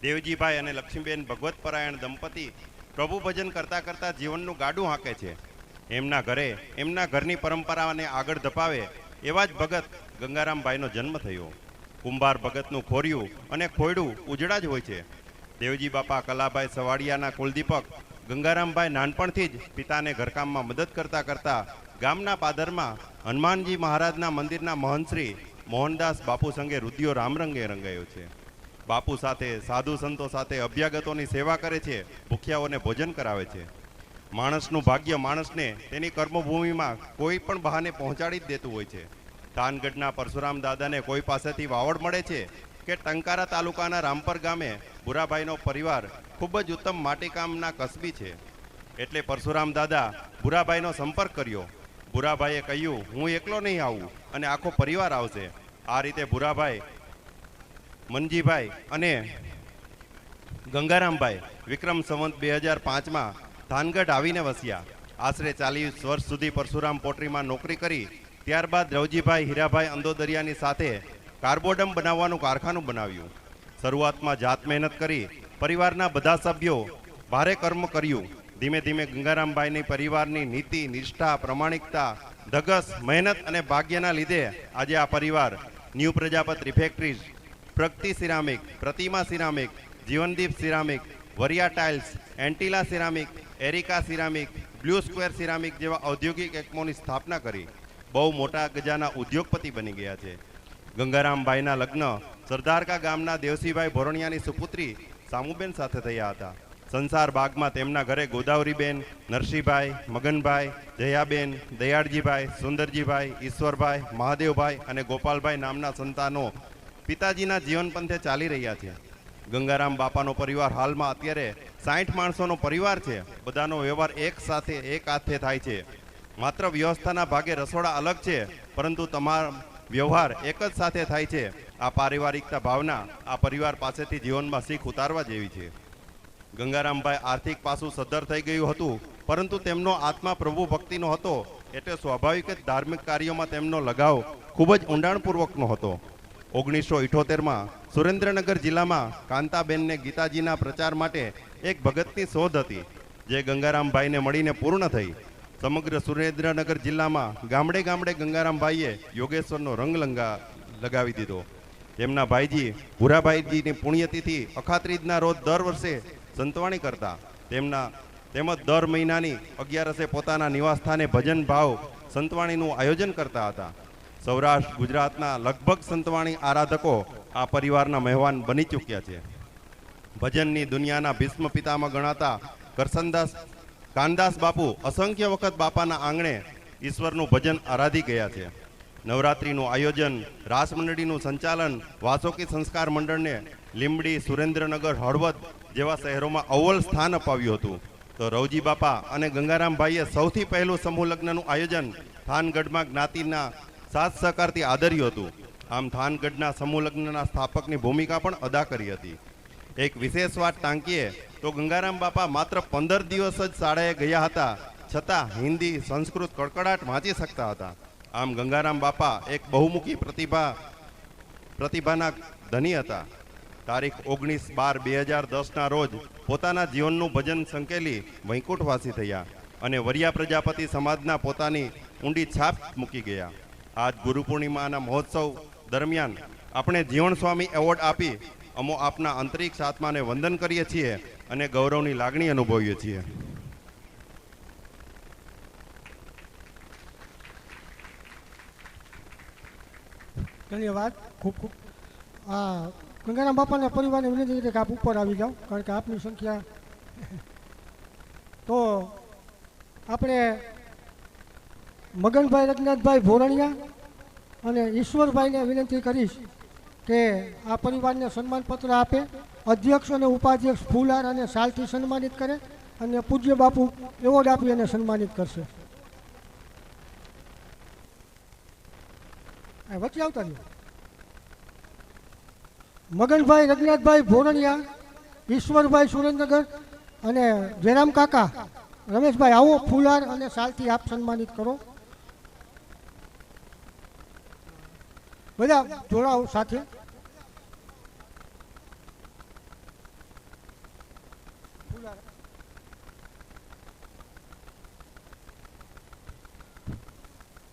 દેવજીભાઈ અને લક્ષ્મીબેન ભગવતપરાયણ દંપતી પ્રભુ ભજન કરતા કરતા જીવનનું ગાડું હાંકે છે. એમના ઘરે એમના ઘરની પરંપરાને આગળ ધપાવે એવા જ ભગત ગંગારામભાઈનો જન્મ થયો. કુંભાર ભગતનું ખોરિયું અને ખોયડું ઉજળા જ હોય છે. દેવજી બાપા કલાભાઈ સવાડિયાના કુલદીપક ગંગારામભાઈ નાનપણથી જ પિતાને ઘરકામમાં મદદ કરતા કરતા ગામના પાદરમાં હનુમાનજી મહારાજના મંદિરના મહંતશ્રી મોહનદાસ બાપુ સંગે રુદિયો રામરંગે રંગાયો છે. બાપુ સાથે સાધુ સંતો સાથે અભ્યાગતોની સેવા કરે છે, ભૂખ્યાઓને ભોજન કરાવે છે. માણસનું ભાગ્ય માણસને તેની કર્મભૂમિમાં કોઈ પણ બહાને પહોંચાડી જ દેતું હોય છે. થાનગઢના પરશુરામ દાદાને કોઈ પાસેથી વાવડ મળે છે કે ટંકારા તાલુકાના રામપર ગામે ભુરાભાઈનો પરિવાર ખૂબ જ ઉત્તમ માટીકામના કસબી છે. એટલે પરશુરામ દાદા ભુરાભાઈનો સંપર્ક કર્યો. ભુરાભાઈએ કહ્યું, હું એકલો નહીં આવું અને આખો પરિવાર આવશે. આ રીતે ભુરાભાઈ, મનજીભાઈ અને ગંગારામભાઈ વિક્રમ સંવત 2005માં થાનગઢ આવીને વસ્યા. આશરે 40 વર્ષ સુધી પરશુરામ પોટરીમાં નોકરી કરી ત્યારબાદ રવજીભાઈ હીરાભાઈ અંદોદરિયાની સાથે કાર્બોડમ બનાવવાનું કારખાનું બનાવ્યું. શરૂઆતમાં જાત મહેનત કરી પરિવારના બધા સભ્યો ભારે કર્મ કર્યું. ધીમે ધીમે ગંગારામભાઈની પરિવારની નીતિ, નિષ્ઠા, પ્રમાણિકતા, ધગસ, મહેનત અને ભાગ્યના લીધે આજે આ પરિવાર new Prajapat refractories, Pragati ceramic, Pratima ceramic, Jivandeep ceramic, Variya tiles, Antila ceramic, Erica ceramic, blue square ceramic જેવા ઔદ્યોગિક એકમોની સ્થાપના કરી બહુ મોટા ગજાના ઉદ્યોગપતિ બની ગયા છે. ગંગારામભાઈના લગ્ન સરદારકા ગામના દેવસીભાઈ ભોરણિયાની સુપુત્રી સામુબેન સાથે થયા હતા. સંસાર બાગમાં તેમના ઘરે ગોદાવરીબેન, નરસિંહભાઈ, મગનભાઈ, જયાબેન, દયાળજીભાઈ, સુંદરજીભાઈ, ઈશ્વરભાઈ, મહાદેવભાઈ અને ગોપાલભાઈ નામના સંતાનો પિતાજીના જીવન પંથે ચાલી રહ્યા છે. ગંગારામ બાપાનો પરિવાર હાલમાં અત્યારે 60 માણસોનો પરિવાર છે. બધાનો વ્યવહાર એક સાથે એક હાથે થાય છે. માત્ર વ્યવસ્થાના ભાગે રસોડા અલગ છે, પરંતુ તમામ વ્યવહાર એક જ સાથે થાય છે. આ પારિવારિકતા ભાવના આ પરિવાર પાસેથી જીવનમાં શીખ ઉતારવા જેવી છે. ગંગારામભાઈ આર્થિક પાસું સદ્ધર થઈ ગયું હતું, પરંતુ તેમનો આત્મા પ્રભુ ભક્તિનો હતો, એટલે સ્વાભાવિક જ ધાર્મિક કાર્યોમાં તેમનો લગાવ ખૂબ જ ઊંડાણપૂર્વકનો હતો. 1978માં સુરેન્દ્રનગર જિલ્લામાં કાંતાબેનને ગીતાજીના પ્રચાર માટે એક ભગતની શોધ હતી, જે ગંગારામભાઈને મળીને પૂર્ણ થઈ. સમગ્ર સુરેન્દ્રનગર જિલ્લામાં ગામડે ગામડે ગંગારામભાઈએ યોગેશ્વરનો રંગ લગાવી દીધો. તેમના ભાઈજી ભૂરાભાઈજીની પુણ્યતિથિ અખાત્રીજના રોજ દર વર્ષે સંતવાણી કરતા. તેમજ દર મહિનાની 11 પોતાના નિવાસસ્થાને ભજન ભાવ સંતવાણીનું આયોજન કરતા હતા. સૌરાષ્ટ્ર ગુજરાતના લગભગ સંતવાણી આરાધકો આ પરિવારના મહેમાન બની ચૂક્યા છે. ભજનની દુનિયાના ભીષ્મ પિતામાં ગણાતા કાનદાસ બાપુ અસંખ્ય વખત બાપાના આંગણે ઈશ્વરનું ભજન આરાધી ગયા છે. નવરાત્રિનું આયોજન, રાસ મંડળીનું સંચાલન વાસોકી સંસ્કાર મંડળને લીંબડી, સુરેન્દ્રનગર, હળવદ જેવા શહેરોમાં અવ્વલ સ્થાન અપાવ્યું હતું. તો રવજી બાપા અને ગંગારામભાઈએ સૌથી પહેલું સમૂહ લગ્નનું આયોજન થાનગઢમાં જ્ઞાતિના સાથ સહકારથી આદર્યું હતું. આમ થાનગઢના સમૂહ લગ્નના સ્થાપકની ભૂમિકા પણ અદા કરી હતી. એક વિશેષ વાત ટાંકીએ તો ગંગારામ બાપા માત્ર 15 દિવસ જ શાળાએ ગયા હતા, છતાં હિન્દી, સંસ્કૃત કડકડાટ વાંચી શકતા હતા. આમ ગંગારામ બાપા એક બહુમુખી પ્રતિભાના ધની હતા. તારીખ 19/12/2010ના રોજ પોતાના જીવનનું ભજન સંકેલી વૈકુંઠવાસી થયા અને વરિયા પ્રજાપતિ સમાજના પોતાની ઊંડી છાપ મૂકી ગયા. આજ ગુરુ પૂર્ણિમાના મહોત્સવ દરમિયાન આપણે જીવન સ્વામી એવોર્ડ આપી અમો આપના અંતરિક્ષ આત્માને વંદન કરીએ છીએ અને ગૌરવની લાગણી અનુભવીએ છીએ.
ધન્યવાદ. ખૂબ ખૂબ. ગંગારામ બાપાના પરિવારને વિનંતી છે કે આપ ઉપર આવી જાઓ, કારણ કે આપની સંખ્યા. તો આપણે મગનભાઈ રઘનાથભાઈ ભોરણિયા અને ઈશ્વરભાઈને વિનંતી કરીશ કે આ પરિવારને સન્માનપત્ર આપે, અધ્યક્ષ અને ઉપાધ્યક્ષ ફૂલહાર અને શાલથી સન્માનિત કરે અને પૂજ્ય બાપુ એવોર્ડ આપી અને સન્માનિત કરશે. વચ્ચે આવતા રહ્યો. મગનભાઈ રઘનાથભાઈ ભોરણિયા, ઈશ્વરભાઈ સુરેન્દ્રનગર અને જયરામ કાકા, રમેશભાઈ આવો, ફૂલહાર અને શાલથી આપ સન્માનિત કરો. બધા જોડાઓ સાથે.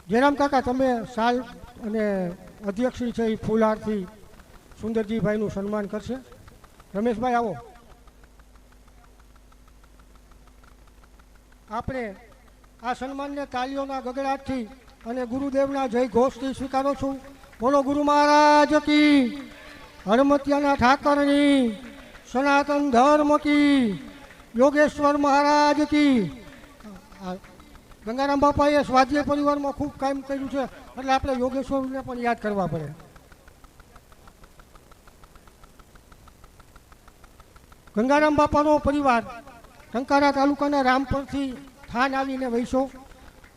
જયરામ કાકા, તમે શાલ અને અધ્યક્ષી છે એ ફૂલહારથી સુંદરજીભાઈનું સન્માન કરશે. રમેશભાઈ આવો. આપણે આ સન્માનને તાલીઓના ગગડાટથી અને ગુરુદેવના જય ઘોષથી સ્વીકારો છું. બોલો ગુરુ મહારાજ કી, હરમતિયાના ઠાકરની, સનાતન ધર્મ કી, યોગેશ્વર મહારાજ કી. ગંગારામ બાપાએ સ્વાધ્યાય પરિવારમાં ખૂબ કામ કર્યું છે, એટલે આપણે યોગેશ્વરને પણ યાદ કરવા પડે. ગંગારામ બાપાનો પરિવાર ટંકારા તાલુકાના રામપરથી થાન આવીને વસ્યો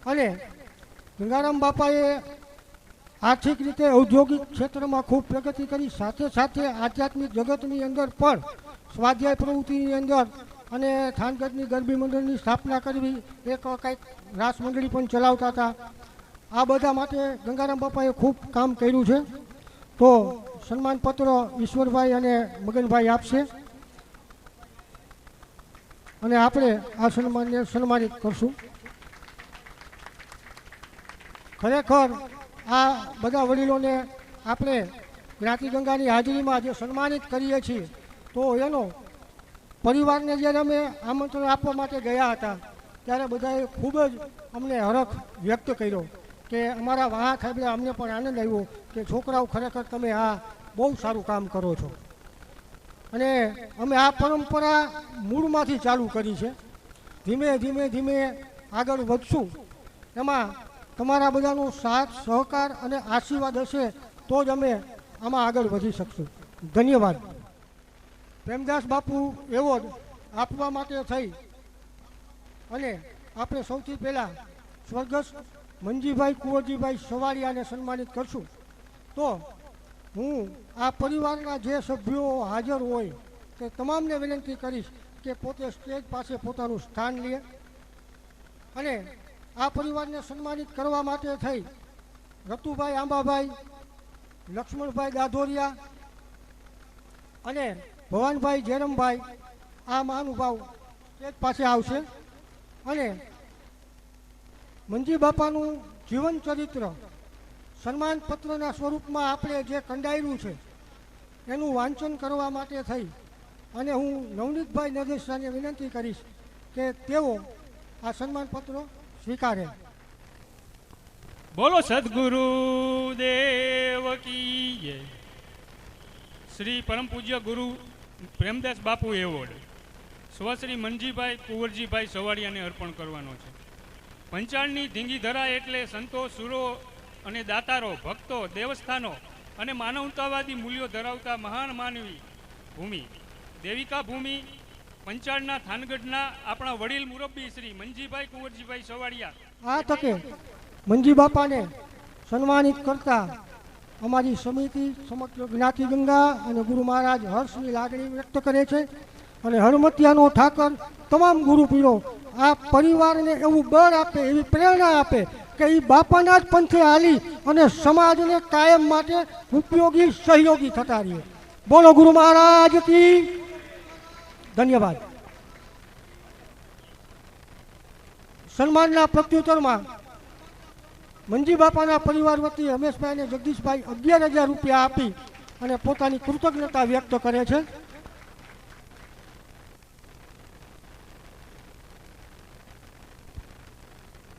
અને ગંગારામ બાપાએ આર્થિક રીતે ઔદ્યોગિક ક્ષેત્રમાં ખૂબ પ્રગતિ કરી, સાથે સાથે આધ્યાત્મિક જગતની અંદર પણ સ્વાધ્યાય પ્રવૃત્તિની અંદર અને થાનગઢની ગરબી મંડળની સ્થાપના કરવી, એક કંઈક રાસ મંડળી પણ ચલાવતા હતા. આ બધા માટે ગંગારામ બાપાએ ખૂબ કામ કર્યું છે. તો સન્માનપત્ર ઈશ્વરભાઈ અને મગનભાઈ આપશે અને આપણે આ સન્માનને સન્માનિત કરશું. ખરેખર આ બધા વડીલોને આપણે જ્ઞાતિ ગંગાની હાજરીમાં જે સન્માનિત કરીએ છીએ, તો એનો પરિવારને જ્યારે અમે આમંત્રણ આપવા માટે ગયા હતા ત્યારે બધાએ ખૂબ જ અમને હરખ વ્યક્ત કર્યો કે અમારા વાહ સાહેબે અમને પણ આનંદ આવ્યો કે છોકરાઓ ખરેખર તમે આ બહુ સારું કામ કરો છો. અને અમે આ પરંપરા મૂળમાંથી ચાલુ કરી છે. ધીમે ધીમે ધીમે આગળ વધશું. એમાં તમારા બધાનો સાથ સહકાર અને આશીર્વાદ હશે તો જ અમે આમાં આગળ વધી શકશું. ધન્યવાદ. પ્રેમદાસ બાપુ એવોર્ડ આપવા માટે થઈ અને આપણે સૌથી પહેલાં સ્વર્ગસ્થ મંજીભાઈ કુંવરજીભાઈ સવાડિયાને સન્માનિત કરશું. તો હું આ પરિવારના જે સભ્યો હાજર હોય તે તમામને વિનંતી કરીશ કે પોતે સ્ટેજ પાસે પોતાનું સ્થાન લે અને આ પરિવારને સન્માનિત કરવા માટે થઈ રતુભાઈ આંબાભાઈ, લક્ષ્મણભાઈ દાધોરિયા અને ભવાનભાઈ જેરમભાઈ આ મહાનુભાવ સ્ટેજ પાસે આવશે અને મંજી બાપાનું જીવન ચરિત્ર સન્માન પત્રના સ્વરૂપમાં આપણે જે કંડાયેલું છે એનું વાંચન કરવા માટે થઈ અને હું નવનીતભાઈ નરેશને વિનંતી કરીશ કે તેઓ આ સન્માન પત્રો સ્વીકારે.
બોલો સદગુરુ દેવ કી જય. શ્રી પરમ પૂજ્ય ગુરુ પ્રેમદાસ બાપુ એવોર્ડ સ્વશ્રી મંજીભાઈ કુંવરજીભાઈ સવાડિયાને અર્પણ કરવાનો છે. પંચાળની ધીંગી ધરા એટલે સંતો, સુરો અને દાતારો, ભક્તો, દેવસ્થાનો અને માનવતાવાદી મૂલ્યો ધરાવતા મહાન માનવી ભૂમિ દેવિકા ભૂમિ પંચાળના થાનગઢના આપણા વડીલ મુરબ્બી શ્રી મંજીભાઈ કુંવરજીભાઈ સવાડિયા
આ તકે મંજી બાપાને સન્માનિત કરતા અમારી સમિતિ સમગ્ર જ્ઞાતિ ગંગા અને ગુરુ મહારાજ હર્ષની લાગણી વ્યક્ત કરે છે અને હરમતિયાનો ઠાકર તમામ ગુરુ પીરો આ પરિવારને એવું બળ આપે, એવી પ્રેરણા આપે કે એ બાપાના જ પંથે હાલી અને સમાજને કાયમ માટે ઉપયોગી સહયોગી થતા રહીએ. બોલો ગુરુ મહારાજ કી. ધન્યવાદ. સન્માનના પ્રત્યુત્તરમાં મંજી બાપાના પરિવાર વતી રમેશભાઈ અને જગદીશભાઈ 11,000 રૂપિયા આપી અને પોતાની કૃતજ્ઞતા વ્યક્ત કરે છે.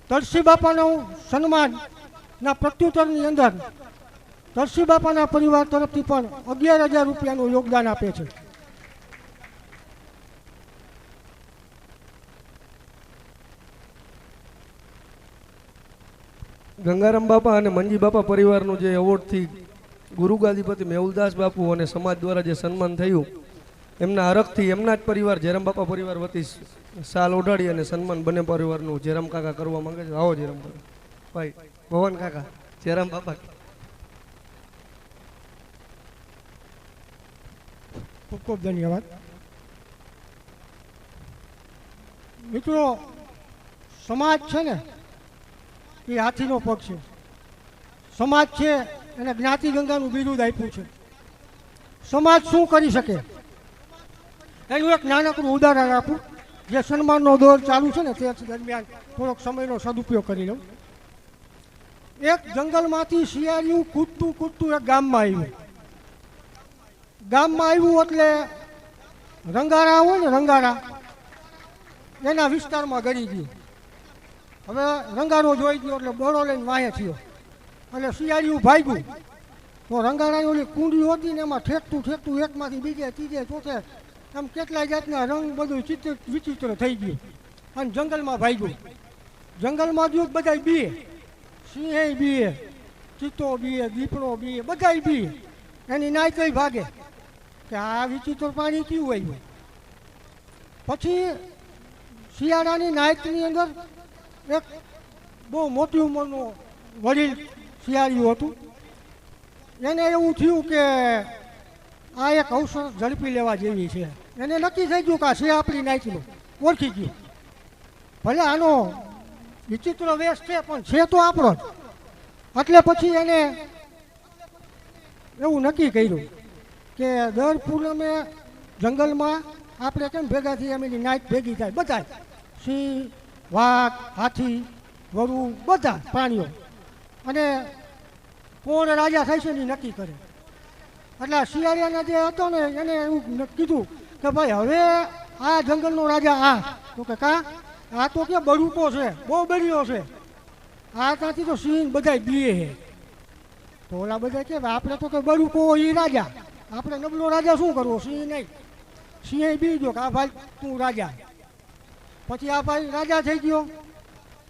તરસી બાપાનું સન્માનના પ્રત્યુત્તરની અંદર તરસી બાપાના પરિવાર તરફથી પણ 11,000 રૂપિયાનું યોગદાન આપે છે.
ગંગારામ બાપા અને મંજી બાપા પરિવારનું જે એવોર્ડથી ગુરુગાદીપતિ મેહુલદાસ બાપુ અને સમાજ દ્વારા જે સન્માન થયું એમના હરખથી એમના જ પરિવાર જેરામ બાપા પરિવાર વતી સાલ ઓઢાડી અને સન્માન બંને પરિવારનું જેરામ કાકા કરવા માંગે છે. આવો જેરામ ભાઈ, ભવન કાકા, જેરામ બાપા.
ખૂબ ખૂબ ધન્યવાદ. મિત્રો, સમાજ છે ને એ હાથીનો પગ છે. સમાજ છે એને જ્ઞાતિ ગંગાનું બિરુદ આપ્યું છે. સમાજ શું કરી શકે એનું એક નાનકડું ઉદાહરણ આપું. જે સન્માનનો દોર ચાલુ છે ને તે દરમિયાન થોડોક સમયનો સદુપયોગ કરી લઉં. એક જંગલમાંથી શિયાળિયું કૂદતું કૂદતું એક ગામમાં આવ્યું. ગામમાં આવ્યું એટલે રંગારા હોય ને, રંગારા એના વિસ્તારમાં ગળી ગયું. હવે રંગારો જોઈ ગયો એટલે દોડો લઈને વાહે થયો અને શિયાળિયું ભાગ્યું. તો રંગારાની ઓલી કુંડી હતી ને એમાં ઠેકતું ઠેકતું એકમાંથી બીજે ત્રીજે ચોથે આમ કેટલાય જાતના રંગ બધું વિચિત્ર થઈ ગયું અને જંગલમાં ભાગ્યું. જંગલમાં જોયું બધા બીએ, સિંહે બીએ, ચિત્તો બીએ, દીપડો બીએ, બધા બીએ. એની નાય કઈ ભાગે કે આ વિચિત્ર પાણી કેવું આવ્યું. પછી શિયાળાની નાયકની અંદર એક બહુ મોટી ઉંમરનું વડીલ શિયાળિયું હતું. એને એવું થયું કે આ એક અવસર ઝડપી લેવા જેવી છે. એને નક્કી થઈ ગયું કે આ છે આપણી નાયકીનું, ઓળખી ગયું. ભલે આનો વિચિત્ર વેશ છે પણ છે તો આપણો જ. એટલે પછી એને એવું નક્કી કર્યું કે દર પૂનમે જંગલમાં આપણે કેમ ભેગા થઈએ એમ એની નાયક ભેગી થાય, બધા સિંહ, વાઘ, હાથી, વરુ, બધા પ્રાણીઓ, અને કોણ રાજા થાય છે એ નક્કી કરે. એટલે શિયાળિયાના જે હતો ને એને એવું કીધું કે ભાઈ હવે આ જંગલનો રાજા આ. તો કે કા આ તો કે બરૂપો છે, બહુ બળીઓ છે, આ ત્યાંથી તો સિંહ બધા બીએ છે. તો ઓલા બધા કે આપણે તો કે બરૂપો એ રાજા, આપણે નબળો રાજા શું કરવો, સિંહ નહીં. સિંહ બી ગયો કે આ ભાઈ તું રાજા. પછી આ ભાઈ રાજા થઈ ગયો.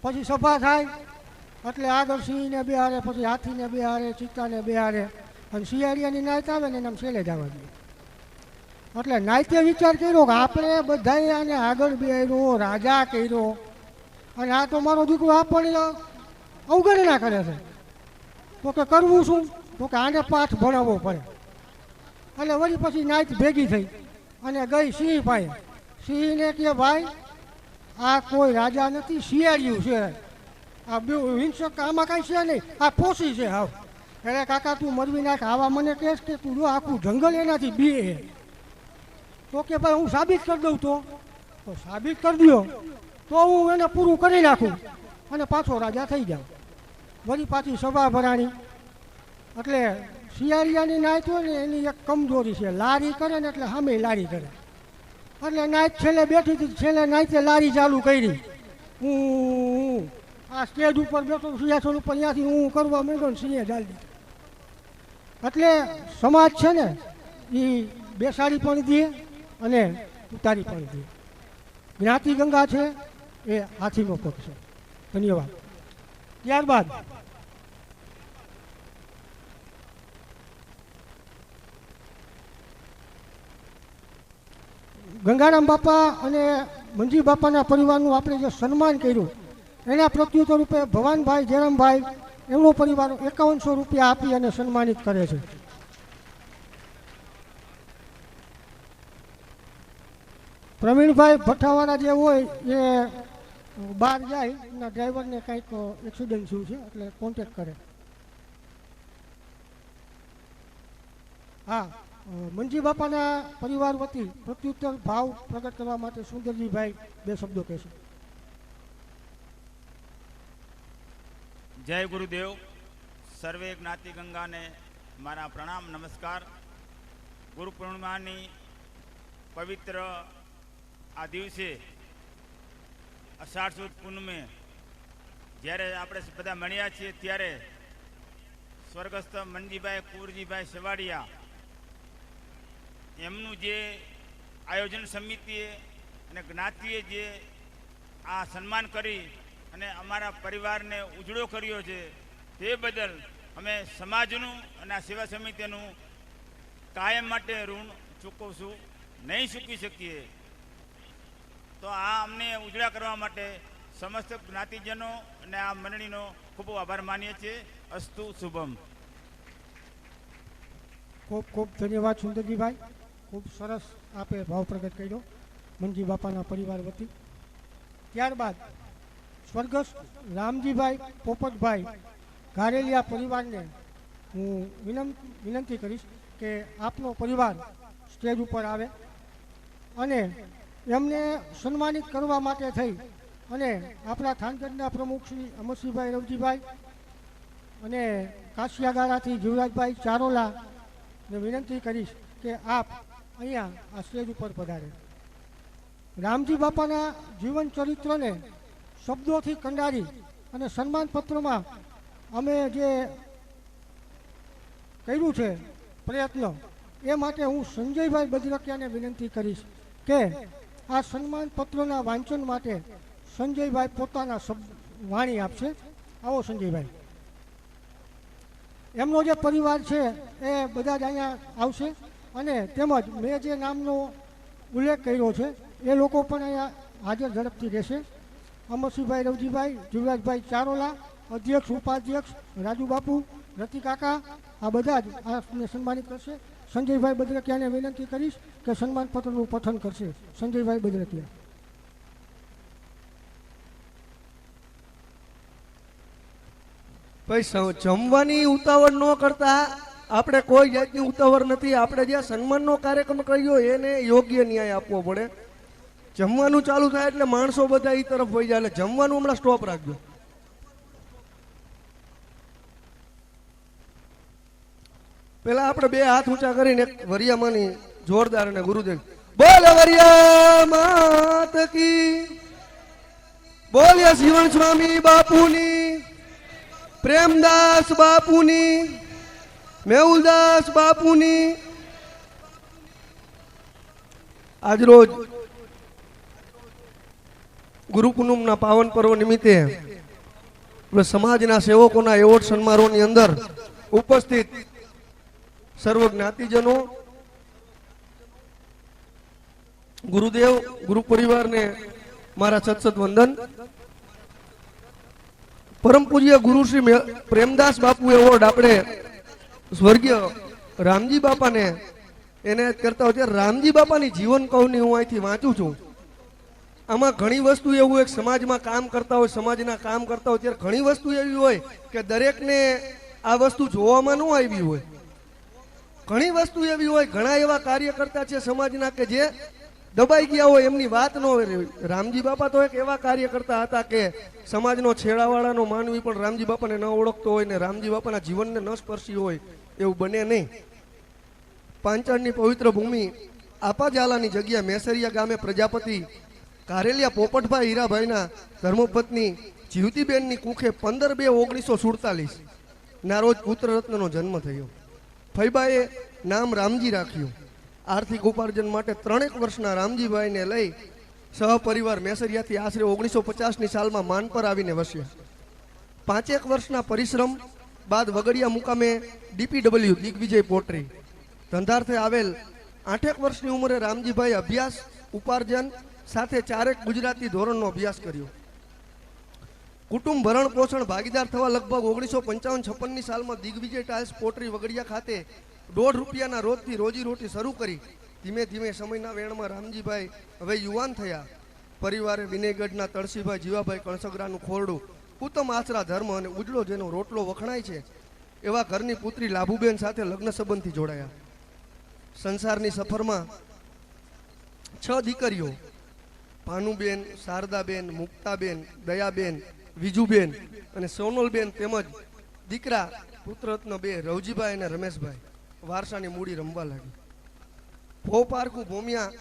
પછી સભા થાય એટલે આગળ સિંહને બેહારે, પછી હાથીને બેહારે, ચિત્તાને બેહારે અને શિયાળિયાની નાયત આવે ને એમ છેલ્લે જ આવવા દે. એટલે નાયતે વિચાર કર્યો કે આપણે બધાએ આને આગળ બેહાર્યો, રાજા કર્યો અને આ તો મારો દીકરો આપણને અવગણના કરે છે. તો કે કરવું શું? તો કે આને પાઠ ભણાવવો પડે. એટલે વળી પછી નાયત ભેગી થઈ અને ગઈ સિંહ પાસે. સિંહને કે ભાઈ આ કોઈ રાજા નથી, શિયાળિયું છે. આ બે હિંસક આમાં કાંઈ છે નહીં, આ પોસી છે હાવ. અરે કાકા તું મરવી નાખ, આવા મને કહેશ કે તું જો આખું જંગલ એનાથી બીએ. તો કે ભાઈ હું સાબિત કરી દઉં. તો સાબિત કરી દો તો હું એને પૂરું કરી નાખું અને પાછો રાજા થઈ જાઉં. વળી પાછી સભા ભરાણી. એટલે શિયાળિયાની નાયત હોય ને એની એક કમજોરી છે, લારી કરે ને એટલે સામે લારી કરે. એટલે નાયત છેલ્લે બેઠી હતી, છેલ્લે નાયતે લારી ચાલુ કરી. હું આ સ્ટેજ ઉપર બેઠો સિંહાસન ઉપર, ત્યાંથી હું કરવા માંડ્યો ને સિંહે ચાલી દીધો. એટલે સમાજ છે ને એ બેસાડી પણ દે અને ઉતારી પણ દે. જ્ઞાતિ ગંગા છે એ હાથીનો પગ છે. ધન્યવાદ. ત્યારબાદ ગંગારામ બાપા અને મંજી બાપાના પરિવારનું આપણે જે સન્માન કર્યું એના પ્રત્યુત્તર રૂપે ભવાનભાઈ જયરામભાઈ એમનો પરિવાર 5100 રૂપિયા આપી અને સન્માનિત કરે છે. પ્રવીણભાઈ ભઠ્ઠાવાળા જે હોય એ બહાર જાય, એના ડ્રાઈવરને કંઈક એક્સિડન્ટ થયું છે એટલે કોન્ટેક્ટ કરે. હા, મંજી બાપાના પરિવાર વતી પ્રત્યુત્તર ભાવ પ્રગટ કરવા માટે સુંદરજીભાઈ બે શબ્દો કહેશે.
જય ગુરુદેવ. સર્વે જ્ઞાતિ ગંગાને મારા પ્રણામ નમસ્કાર. ગુરુ પૂર્ણિમાની પવિત્ર આ દિવસે અષાઢ સુદ પૂનમે જ્યારે આપણે બધા મળ્યા છીએ ત્યારે સ્વર્ગસ્થ મંજીભાઈ કુંવરજીભાઈ સવાડિયા એમનું જે આયોજન સમિતિએ અને જ્ઞાતિએ જે આ સન્માન કરી અને અમારા પરિવારને ઉજળો કર્યો છે તે બદલ અમે સમાજનું અને આ સેવા સમિતિનું કાયમ માટે ઋણ ચૂકવશું નહીં ચૂકવી શકીએ. તો આ અમને ઉજળા કરવા માટે સમસ્ત જ્ઞાતિજનો અને આ મંડળીનો ખૂબ આભાર માનીએ છીએ. અસ્તુ શુભમ.
ખૂબ ખૂબ ધન્યવાદ સુંદરજીભાઈ. ખૂબ સરસ આપે ભાવ પ્રગટ કર્યો મંજી બાપાના પરિવાર વતી. ત્યારબાદ સ્વર્ગસ્થ રામજીભાઈ પોપટભાઈ ઘારેલિયા પરિવારને હું વિનંતી કરીશ કે આપનો પરિવાર સ્ટેજ ઉપર આવે અને એમને સન્માનિત કરવા માટે થઈ અને આપણા થાનગઢના પ્રમુખ શ્રી અમરસિંહભાઈ રવજીભાઈ અને કાશિયાગારાથી જીવરાજભાઈ ચારોલાને વિનંતી કરીશ કે આપ અહીંયા આ સ્ટેજ ઉપર પધારે. રામજી બાપાના જીવન ચરિત્રને શબ્દોથી કંડારી અને સન્માનપત્રમાં અમે જે કર્યું છે પ્રયત્ન, એ માટે હું સંજયભાઈ બદ્રકિયાને વિનંતી કરીશ કે આ સન્માનપત્રના વાંચન માટે સંજયભાઈ પોતાના વાણી આપશે. આવો સંજયભાઈ. એમનો જે પરિવાર છે એ બધા જ અહીંયા આવશે અને તેમજ મેં જે નામનો ઉલ્લેખ કર્યો છે એ લોકો પણ અહીંયા હાજર ઝડપથી રહેશે. અમરસિંહભાઈ રવજીભાઈ, જીવરાજભાઈ ચારોલા, અધ્યક્ષ ઉપાધ્યક્ષ રાજુબાપુ, રતિકાકા, આ બધા જ આને સન્માનિત કરશે. સંજયભાઈ બદ્રકિયાને વિનંતી કરીશ કે સન્માનપત્રનું પઠન કરશે. સંજયભાઈ બદ્રકિયા.
ભાઈ જમવાની ઉતાવળ ન કરતા, આપણે કોઈ જાતની ઉતાવળ નથી. આપણે જે સન્માનનો કાર્યક્રમ કર્યો એને યોગ્ય ન્યાય આપવો પડે. જમવાનું ચાલુ થાય એટલે માણસો બધા એ તરફ વહી જાય. એટલે જમવાનું હમણાં સ્ટોપ રાખજો. પેલા આપણે બે હાથ ઊંચા કરીને એક વરિયામાની જોરદાર અને ગુરુદેવ બોલ વરિયા માત કી, બોલ્યા શિવણ સ્વામી બાપુની, પ્રેમદાસ બાપુની, મેહુલદાસ બાપુની. આજરોજ ગુરુ પૂનમના પાવન પર્વ નિમિત્તે સમાજના સેવકોના એવોર્ડ સમારોહની અંદર ઉપસ્થિત સર્વ જ્ઞાતિજનો, ગુરુદેવ, ગુરુ પરિવારને મારા સત્સત વંદન. પરમ પૂજ્ય ગુરુ શ્રી પ્રેમદાસ બાપુ એવોર્ડ આપણે સ્વર્ગીય રામજી બાપાને એને કરતા હોય ત્યારે રામજી બાપાની જીવન કૌની હું અહીંથી વાંચું છું. આમાં ઘણી વસ્તુ એવું હોય કે સમાજમાં કામ કરતા હોય, સમાજના કામ કરતા હોય ત્યારે ઘણી વસ્તુ એવી હોય કે દરેકને આ વસ્તુ જોવામાં ન આવી હોય. ઘણી વસ્તુ એવી હોય, ઘણા એવા કાર્યકર્તા છે સમાજના કે જે દબાઈ ગયા હોય, એમની વાત ન હોય. રામજી બાપા તો એક એવા કાર્યકર્તા હતા કે સમાજનો છેડાવાળાનો માનવી પણ રામજી બાપાને ન ઓળખતો હોય ને રામજી બાપાના જીવનને ન સ્પર્શી હોય એવું બને નહીં. પાંચાળની પવિત્ર ભૂમિ આપાજાલાની જગ્યા મેસરિયા ગામે પ્રજાપતિ કારેલિયા પોપટભાઈ હીરાભાઈના ધર્મપત્ની જીવતીબેનની કુખે 15/2/1947 ના રોજ પુત્રરત્નનો જન્મ થયો. ફૈબાએ નામ રામજી રાખ્યું. આર્થિક ઉપાર્જન માટે 3 વર્ષના રામજીભાઈને લઈ સહપરિવાર મેસરિયાથી આશરે 1950ની સાલમાં માનપર આવીને વસ્યા. 5 વર્ષના પરિશ્રમ બાદ વગડિયા મુકામે DPW દિગ્વિજય પોટરી ધંધાર્થે આવેલ 8 વર્ષની ઉંમરે રામજીભાઈ અભ્યાસ ઉપાર્જન સાથે 4 ગુજરાતી ધોરણનો અભ્યાસ કર્યો. કુટુંબ ભરણ પોષણ ભાગીદાર થવા લગભગ 1955-56ની સાલમાં દિગ્વિજય ટાઇલ્સ પોટરી વગડિયા ખાતે ₹1.5 રોજથી રોજીરોટી શરૂ કરી ધીમે ધીમે સમયના વેણમાં રામજીભાઈ હવે યુવાન થયા. પરિવારે વિનયગઢના તળસીભાઈ જીવાભાઈ કણસગરાનું ખોરડું ઉત્તમ આશરા ધર્મ અને ઉજળો જેનો રોટલો વખણાય છે એવા ઘરની પુત્રી લાભુબેન સાથે લગ્ન સંબંધથી જોડાયા. સંસારની સફરમાં 6 દીકરીઓ ભાનુબેન, શારદાબેન, મુક્તાબેન, દયાબેન, વિજુબેન અને સોનલબેન તેમજ દીકરા પુત્રરત્ન 2 રવજીભાઈ અને રમેશભાઈ વારસાની મૂડી રમવા લાગી. ભો પારકુ ભોમિયા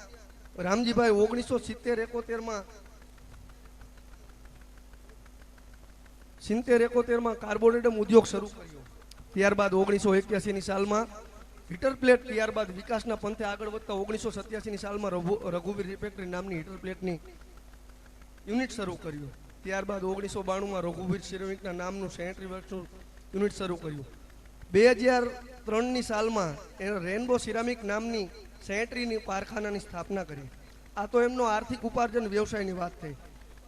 રામજીભાઈ 1970-71માં કાર્બોરેટમ ઉદ્યોગ શરૂ કર્યો. ત્યારબાદ 1981ની સાલમાં હીટર પ્લેટ, ત્યારબાદ વિકાસના પંથે આગળ વધતા 1987ની સાલમાં રઘુવીર રિફેક્ટરી નામની હીટર પ્લેટની યુનિટ શરૂ કર્યું. ત્યારબાદ 1992માં રઘુવીર સિરામિકના નામનું સેનેટરી વર્કનું યુનિટ શરૂ કર્યું. 2003ની સાલમાં એને રેનબો સિરામિક નામની સેનેટરીની કારખાનાની સ્થાપના કરી. આ તો એમનો આર્થિક ઉપાર્જન વ્યવસાયની વાત થઈ.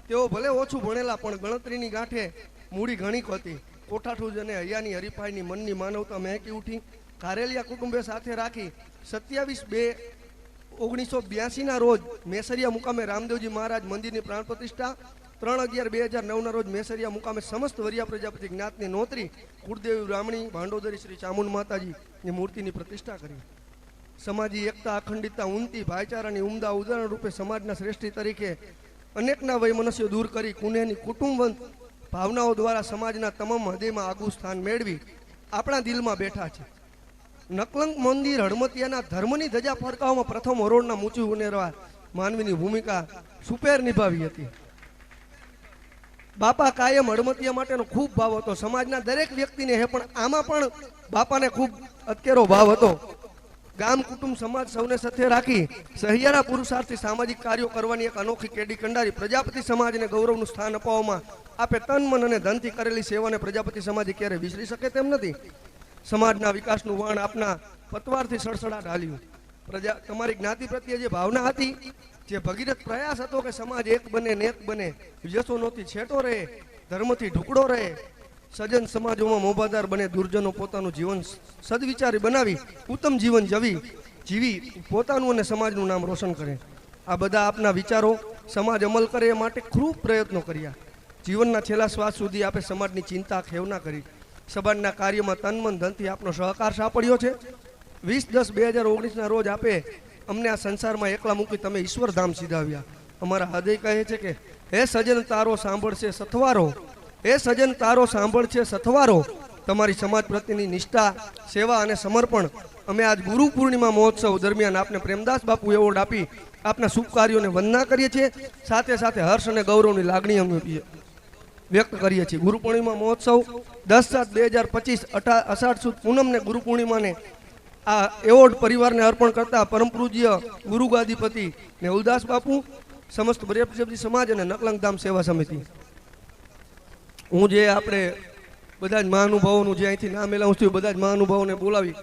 તેઓ ભલે ઓછું ભણેલા પણ ગણતરીની ગાંઠે મૂડી ઘણી હતી. કોઠાઠુજ અને હૈયાની હરીફાઈની મનની માનવતા મહેકી ઉઠી. કારેલિયા કુટુંબે સાથે રાખી 27/2/1982ના રોજ મેસરિયા મુકામે રામદેવજી મહારાજ મંદિરની પ્રાણ પ્રતિષ્ઠા, 3/11/2009ના રોજ મેસરિયા મુકામે સમસ્ત વરિયા પ્રજાપતિ જ્ઞાતની નોતરી કુળદેવી બ્રાહ્મણી ભાંડોદરી શ્રી ચામુંડ માતાજીની મૂર્તિની પ્રતિષ્ઠા કરી. સમાજી એકતા, અખંડિતતા, ઉન્નતિ, ભાઈચારાની ઉમદા ઉદાહરણ રૂપે સમાજના શ્રેષ્ઠી તરીકે અનેકના વૈમનસ્યો દૂર કરી કુનેહની કુટુંબવંત ભાવનાઓ દ્વારા સમાજના તમામ હૃદયમાં આગવું સ્થાન મેળવી આપણા દિલમાં બેઠા છે. નકલંક મંદિર હડમતિયાના ધર્મની ધજા ફરકાવવામાં પ્રથમ હરોળના મૂચી ઉનેરવા માનવીની ભૂમિકા સુપેર નિભાવી હતી. બાપા કાયમ હડમતિયા માટેનો ખૂબ ભાવ હતો. સમાજના દરેક વ્યક્તિને હે પણ આમાં પણ બાપાને ખૂબ અત્કેરો ભાવ હતો. ગામ, કુટુંબ, સમાજ સૌને સાથે રાખી સહિયારા પુરુષાર્થથી સામાજિક કાર્યો કરવાની એક અનોખી કેડી કંડારી પ્રજાપતિ સમાજને ગૌરવનું સ્થાન અપાવવામાં આપે તન, મન અને ધનથી કરેલી સેવાને પ્રજાપતિ સમાજે ક્યારે વિસરી શકે તેમ નથી. સમાજના વિકાસનું વણ આપના પતવારથી સડસડાટ હાલ્યું. તમારી જ્ઞાતિ પ્રત્યે જે ભાવના હતી, જે ભગીરથ પ્રયાસ હતો કે સમાજ એક બને, નેક બને, વ્યસનોથી છેટો રહે, ધર્મથી ઢુકડો રહે, સજન સમાજોમાં મોભાદાર બને, દુર્જનો પોતાનું જીવન સદવિચારી બનાવી ઉત્તમ જીવન જીવી પોતાનું અને સમાજનું નામ રોશન કરે. આ બધા આપના વિચારો સમાજ અમલ કરે એ માટે ખૂબ પ્રયત્નો કર્યા. જીવનના છેલ્લા શ્વાસ સુધી આપે સમાજની ચિંતા ખેવના કરી. સમાજના કાર્યમાં તન, મન, ધનથી આપનો સહકાર સાંપડ્યો છે. 20/10/2019ના રોજ આપે અમને આ સંસારમાં એકલા મૂકી તમે ઈશ્વરધામ સીધાવ્યા. અમારા હૃદય કહે છે કે હે સજન તારો સાંભળશે સથવારો, હે સજન તારો સાંભળશે સથવારો. તમારી સમાજ પ્રત્યેની નિષ્ઠા, સેવા અને સમર્પણ અમે આજ ગુરુ પૂર્ણિમા મહોત્સવ દરમિયાન આપને પ્રેમદાસ બાપુ એવોર્ડ આપી આપના શુભ કાર્યોને વંદના કરીએ છીએ. સાથે સાથે હર્ષ અને ગૌરવની લાગણી અમે વ્યક્ત કરીએ છીએ. ગુરુ પૂર્ણિમા મહોત્સવ 10/7/2025 અષાઢ સુદ પૂનમને ગુરુ પૂર્ણિમાને આ એવોર્ડ પરિવારને અર્પણ કરતા પરમ પૂજ્ય ગુરુગાદીપતિ મેહુલદાસ બાપુ, સમસ્ત પ્રજાપતિ સમાજ અને નકલંકધામ સેવા સમિતિ. હું જે આપણે બધા જ મહાનુભાવોનું જે અહીંથી નામ એલાઉન્સ થયું બધા જ મહાનુભાવોને બોલાવી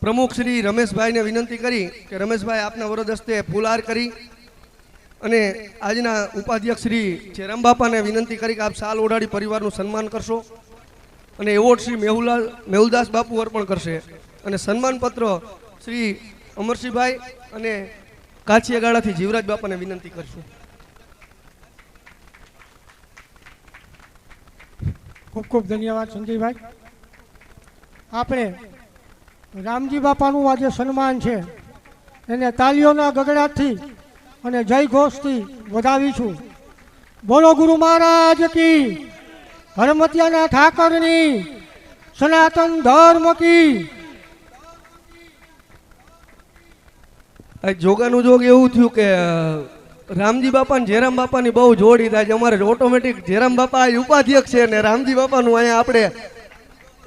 પ્રમુખ શ્રી રમેશભાઈને વિનંતી કરી કે રમેશભાઈ આપના વરદ હસ્તે ફૂલહાર કરી અને આજના ઉપાધ્યક્ષ શ્રી ચેરામ બાપાને વિનંતી કરી કે આપ સાલ ઓઢાડી પરિવારનું સન્માન કરશો અને એવોર્ડ શ્રી મેહુલદાસ બાપુ અર્પણ કરશે અને સન્માનપત્ર શ્રી અમરસિંહભાઈ અને કાછિયાગાળાથી જીવરાજ બાપાને વિનંતી કરશું.
ખૂબ ખૂબ ધન્યવાદ સંજયભાઈ. આપણે રામજી બાપાનું આજે સન્માન છે એને તાલીઓના ગગડાટથી અને જય ઘોષથી વધાવીશું. બોલો ગુરુ મહારાજ કી, હરમતિયાના ઠાકરની, સનાતન ધર્મ કી.
આ જોગાનું જોગ એવું થયું કે રામજી બાપા ને જયરામ બાપાની બહુ જોડી થાય છે. અમારે ઓટોમેટિક જયરામ બાપા આ ઉપાધ્યક્ષ છે ને રામજી બાપાનું અહીંયા આપણે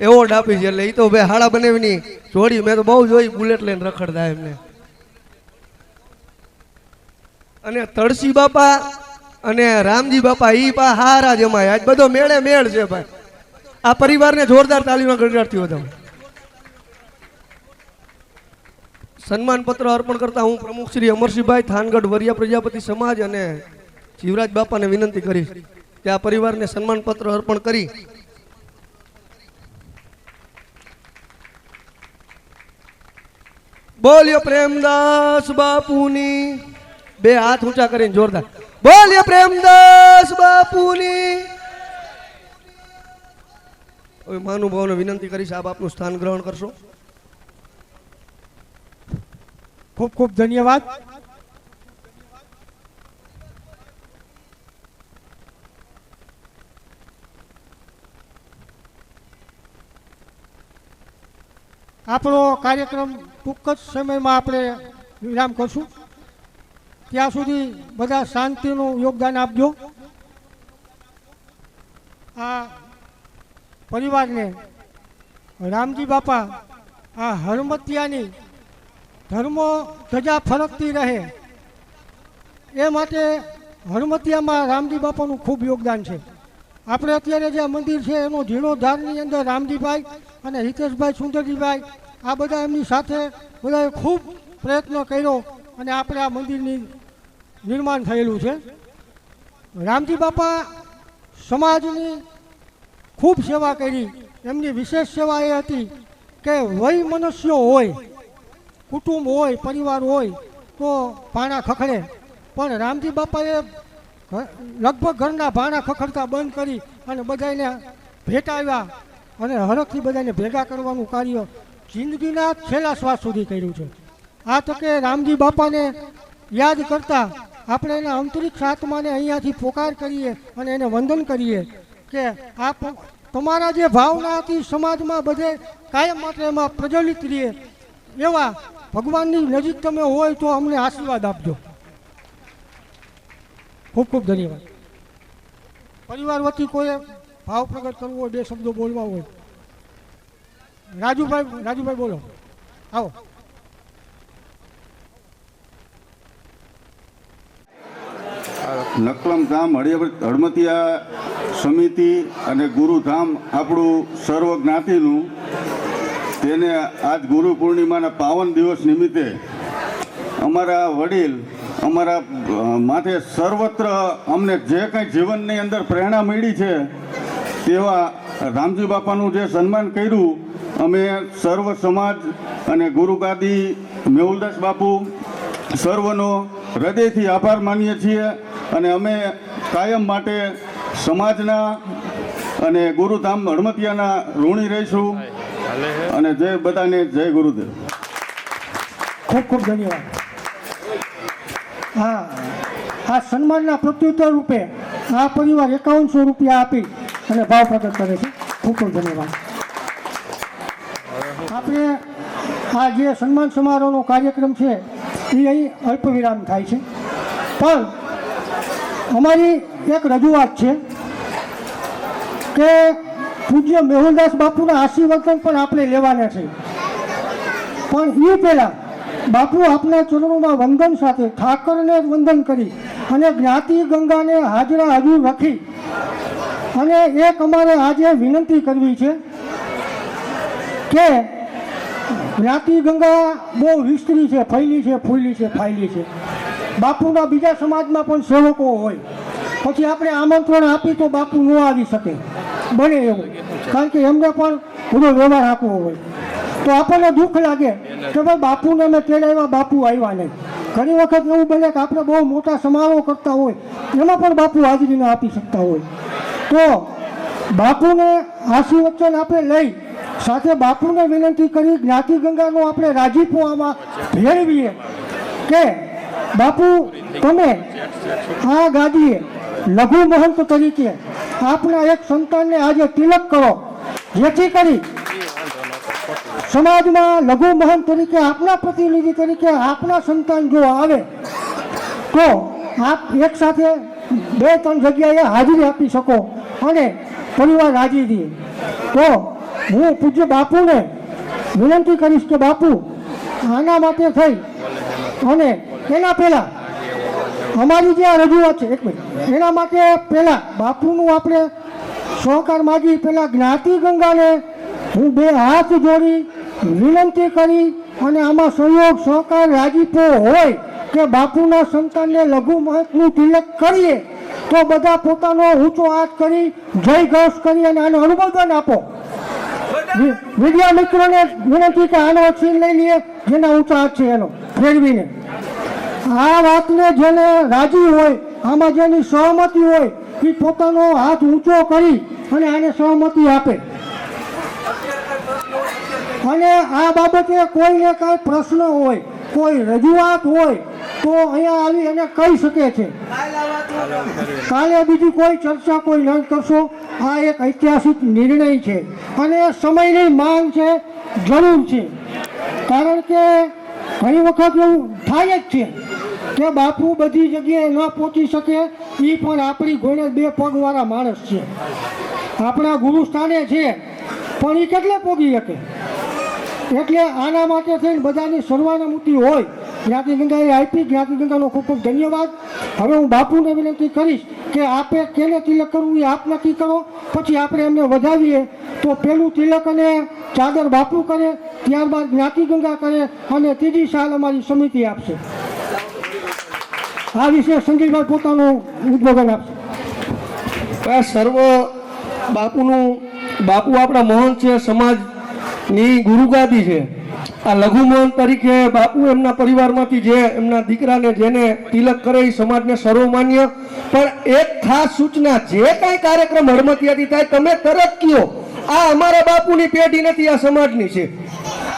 એવોર્ડ આપી છે. એટલે એ તો ભાઈ હાડા બનાવીની જોડી મેં તો બહુ જોઈ, બુલેટ લઈને રખડતા એમને. અને તળસી બાપા અને રામજી બાપા ઈ પા હારા જમાય. આજ બધો મેળે મેળ છે ભાઈ. આ પરિવારને જોરદાર તાલીમાં ગણગાડતી હતો. સન્માન પત્ર અર્પણ કરતા હું પ્રમુખ શ્રી અમરસિંહભાઈ થાનગઢ વરિયા પ્રજાપતિ સમાજ અને જીવરાજ બાપાને વિનંતી કરીશ કે આ પરિવારને સન્માન પત્ર અર્પણ કરી બોલ્યો પ્રેમદાસ બાપુની. બે હાથ ઊંચા કરીને જોરદાર બોલ્યો પ્રેમદાસ બાપુની. હવે મહાનુભાવોને વિનંતી કરીશ આપ આપનું સ્થાન ગ્રહણ કરશો.
ખૂબ ખૂબ ધન્યવાદ. આપણો કાર્યક્રમ ટૂંક જ સમયમાં આપણે વિરામ કરશું. ત્યાં સુધી બધા શાંતિનું યોગદાન આપજો. આ પરિવારને રામજી બાપા આ હરમતિયાની ધર્મો ધજા ફરકતી રહે એ માટે હરમતિયામાં રામજી બાપાનું ખૂબ યોગદાન છે. આપણે અત્યારે જે મંદિર છે એનો જીર્ણોદ્ધારની અંદર રામજીભાઈ અને હિતેશભાઈ સુંદરજીભાઈ આ બધા એમની સાથે બધાએ ખૂબ પ્રયત્ન કર્યો અને આપણે આ મંદિરની નિર્માણ થયેલું છે. રામજી બાપા સમાજની ખૂબ સેવા કરી. એમની વિશેષ સેવા એ હતી કે વય મનુષ્યો હોય, કુટુંબ હોય, પરિવાર હોય તો ભાણા ખખડે, પણ રામજી બાપાએ લગભગ ઘરના ભાણા ખખડતા બંધ કરી અને બધાને ભેટાવ્યા અને હરખથી બધાને ભેગા કરવાનું કાર્ય જિંદગીના છેલ્લા શ્વાસ સુધી કર્યું છે. આ તકે રામજી બાપાને યાદ કરતા આપણે એના અંતરિક્ષ આત્માને અહીંયાથી પોકાર કરીએ અને એને વંદન કરીએ કે આ તમારા જે ભાવના હતી સમાજમાં બધે કાયમ માટે એમાં પ્રજ્વલિત રહીએ એવા ભગવાનની નજીક તમે હોય તો અમને આશીર્વાદ આપજો. ખૂબ ખૂબ ધન્યવાદ. પરિવાર વતી કોઈ ભાવ પ્રગટ કરવો હોય, બે શબ્દો બોલવા હોય. રાજુભાઈ બોલો. આવો.
નકલમ ધામ હળમતિયા સમિતિ અને ગુરુધામ આપણું સર્વ જ્ઞાતિનું, તેને આજ ગુરુ પૂર્ણિમાના પાવન દિવસ નિમિત્તે અમારા વડીલ, અમારા માથે સર્વત્ર અમને જે કંઈ જીવનની અંદર પ્રેરણા મળી છે તેવા રામજી બાપાનું જે સન્માન કર્યું, અમે સર્વ સમાજ અને ગુરુગાદી મેહુલદાસ બાપુ સર્વનો હૃદયથી આભાર માનીએ છીએ અને અમે કાયમ માટે સમાજના અને ગુરુધામ હળમતિયાના ઋણી રહીશું. અને જય બધાને જય ગુરુદેવ.
ખૂબ ખૂબ ધન્યવાદ. હા, આ સન્માનના પ્રત્યુત્તર રૂપે આ પરિવાર 5100 રૂપિયા આપી અને ભાવ પ્રગટ કરે છે. ખૂબ ખૂબ ધન્યવાદ. આપણે આ જે સન્માન સમારોહનો કાર્યક્રમ છે એ અહીં અલ્પ વિરામ થાય છે, પણ અમારી એક રજૂઆત છે કે પૂજ્ય મેહુલદાસ બાપુના આશીર્વાદ પણ આપણે લેવાના છે. પણ એ પહેલાં બાપુ આપના ચરણોમાં વંદન સાથે ઠાકરને વંદન કરી અને જ્ઞાતિ ગંગાને હાજરા હજુર રાખી અને એક અમારે આજે વિનંતી કરવી છે કે જ્ઞાતિ ગંગા બહુ વિસ્તરી છે, ફૈલી છે, ફૂલી છે, ફાયલી છે. બાપુના બીજા સમાજમાં પણ સેવકો હોય, પછી આપણે આમંત્રણ આપી તો બાપુ ન આવી શકે, બને એવું, કારણ કે એમને પણ પૂરો વ્યવહાર આપવો હોય. તો આપણને દુઃખ લાગે કે ભાઈ બાપુને અમે તેડાવ્યા, બાપુ આવ્યા નહીં. ઘણી વખત એવું બને કે આપણે બહુ મોટા સમારોહ કરતા હોય એમાં પણ બાપુ હાજરી ન આપી શકતા હોય. તો બાપુને આશીર્વચન આપણે લઈ સાથે બાપુને વિનંતી કરી જ્ઞાતિ ગંગાનો આપણે રાજીપો આમાં ભેળવીએ કે બાપુ તમે આ ગાદીએ લઘુ મહંત તરીકે આપના એક સંતાનને આજે તિલક કરો, જેથી કરી સમાજમાં લઘુ મહંત તરીકે આપના પ્રતિનિધિ તરીકે આપના સંતાન જો આવે તો આપ એક સાથે 2-3 જગ્યાએ હાજરી આપી શકો અને પરિવાર રાજી દે. તો હું પૂજ્ય બાપુને વિનંતી કરીશ કે બાપુ આના માટે થઈ અને એના પહેલાં અમારી જે આ રજૂઆત છે, એક મિનિટ, એના માટે પહેલાં બાપુનું આપણે સહકાર માગી પહેલાં જ્ઞાતિ ગંગાને હું 2 હાથ જોડી વિનંતી કરી અને આમાં સહયોગ સહકાર રાજીપો હોય કે બાપુના સંતાનને લઘુ મહંતનું તિલક કરીએ તો બધા પોતાનો ઊંચો હાથ કરી જય ઘોષ કરી અને આનું અનુમોદન આપો. મીડિયા મિત્રોને વિનંતી કે આનો સીન લઈ લઈએ, જેના ઊંચા હાથ છે એનો ફેરવીને આ વાતને જેને રાજી હોય, આમાં જેની સહમતિ હોય એ પોતાનો હાથ ઊંચો કરી અને આને સહમતિ આપે. અને આ બાબતે કોઈને કાંઈ પ્રશ્ન હોય, કોઈ રજૂઆત હોય તો અહીંયા આવી અને કહી શકે છે. કાલે બીજી કોઈ ચર્ચા કોઈ ન કરશો. આ એક ઐતિહાસિક નિર્ણય છે અને સમયની માંગ છે, જરૂર છે. કારણ કે ઘણી વખત એવું થાય જ છે કે બાપુ બધી જગ્યાએ ન પહોંચી શકે, એ પણ આપણી ઘોડે 2 પગવાળા માણસ છે, આપણા ગુરુ સ્થાને છે, પણ એ કેટલે પહોંચી શકે. એટલે આના માટે થઈને બધાની સર્વાનુમતિ હોય. જ્ઞાતિ ગંગાએ આપી, જ્ઞાતિ ગંગાનો ખૂબ ખૂબ ધન્યવાદ. હવે હું બાપુને વિનંતી કરીશ કે આપે કેને તિલક કરવું એ આપ નક્કી કરો, પછી આપણે એમને વધાવીએ. તો પહેલું તિલક અને ચાદર બાપુ કરે, ત્યારબાદ જ્ઞાતિ ગંગા કરે અને ત્રીજી સાલ અમારી સમિતિ આપશે. આ વિશે સંજયભાઈ પોતાનું ઉદ્બોધન આપશે.
સર્વ બાપુ આપણા મહંત છે, સમાજની ગુરુગાદી છે. આ લઘુ મહંત તરીકે બાપુ એમના પરિવારમાંથી જે એમના દીકરાને જેને તિલક કરે એ સમાજને સર્વમાન્ય. પણ એક ખાસ સૂચના, જે કાંઈ કાર્યક્રમ હળમતિયાથી થાય તમે તરત કયો આ અમારા બાપુની પેઢી નથી, આ સમાજની છે.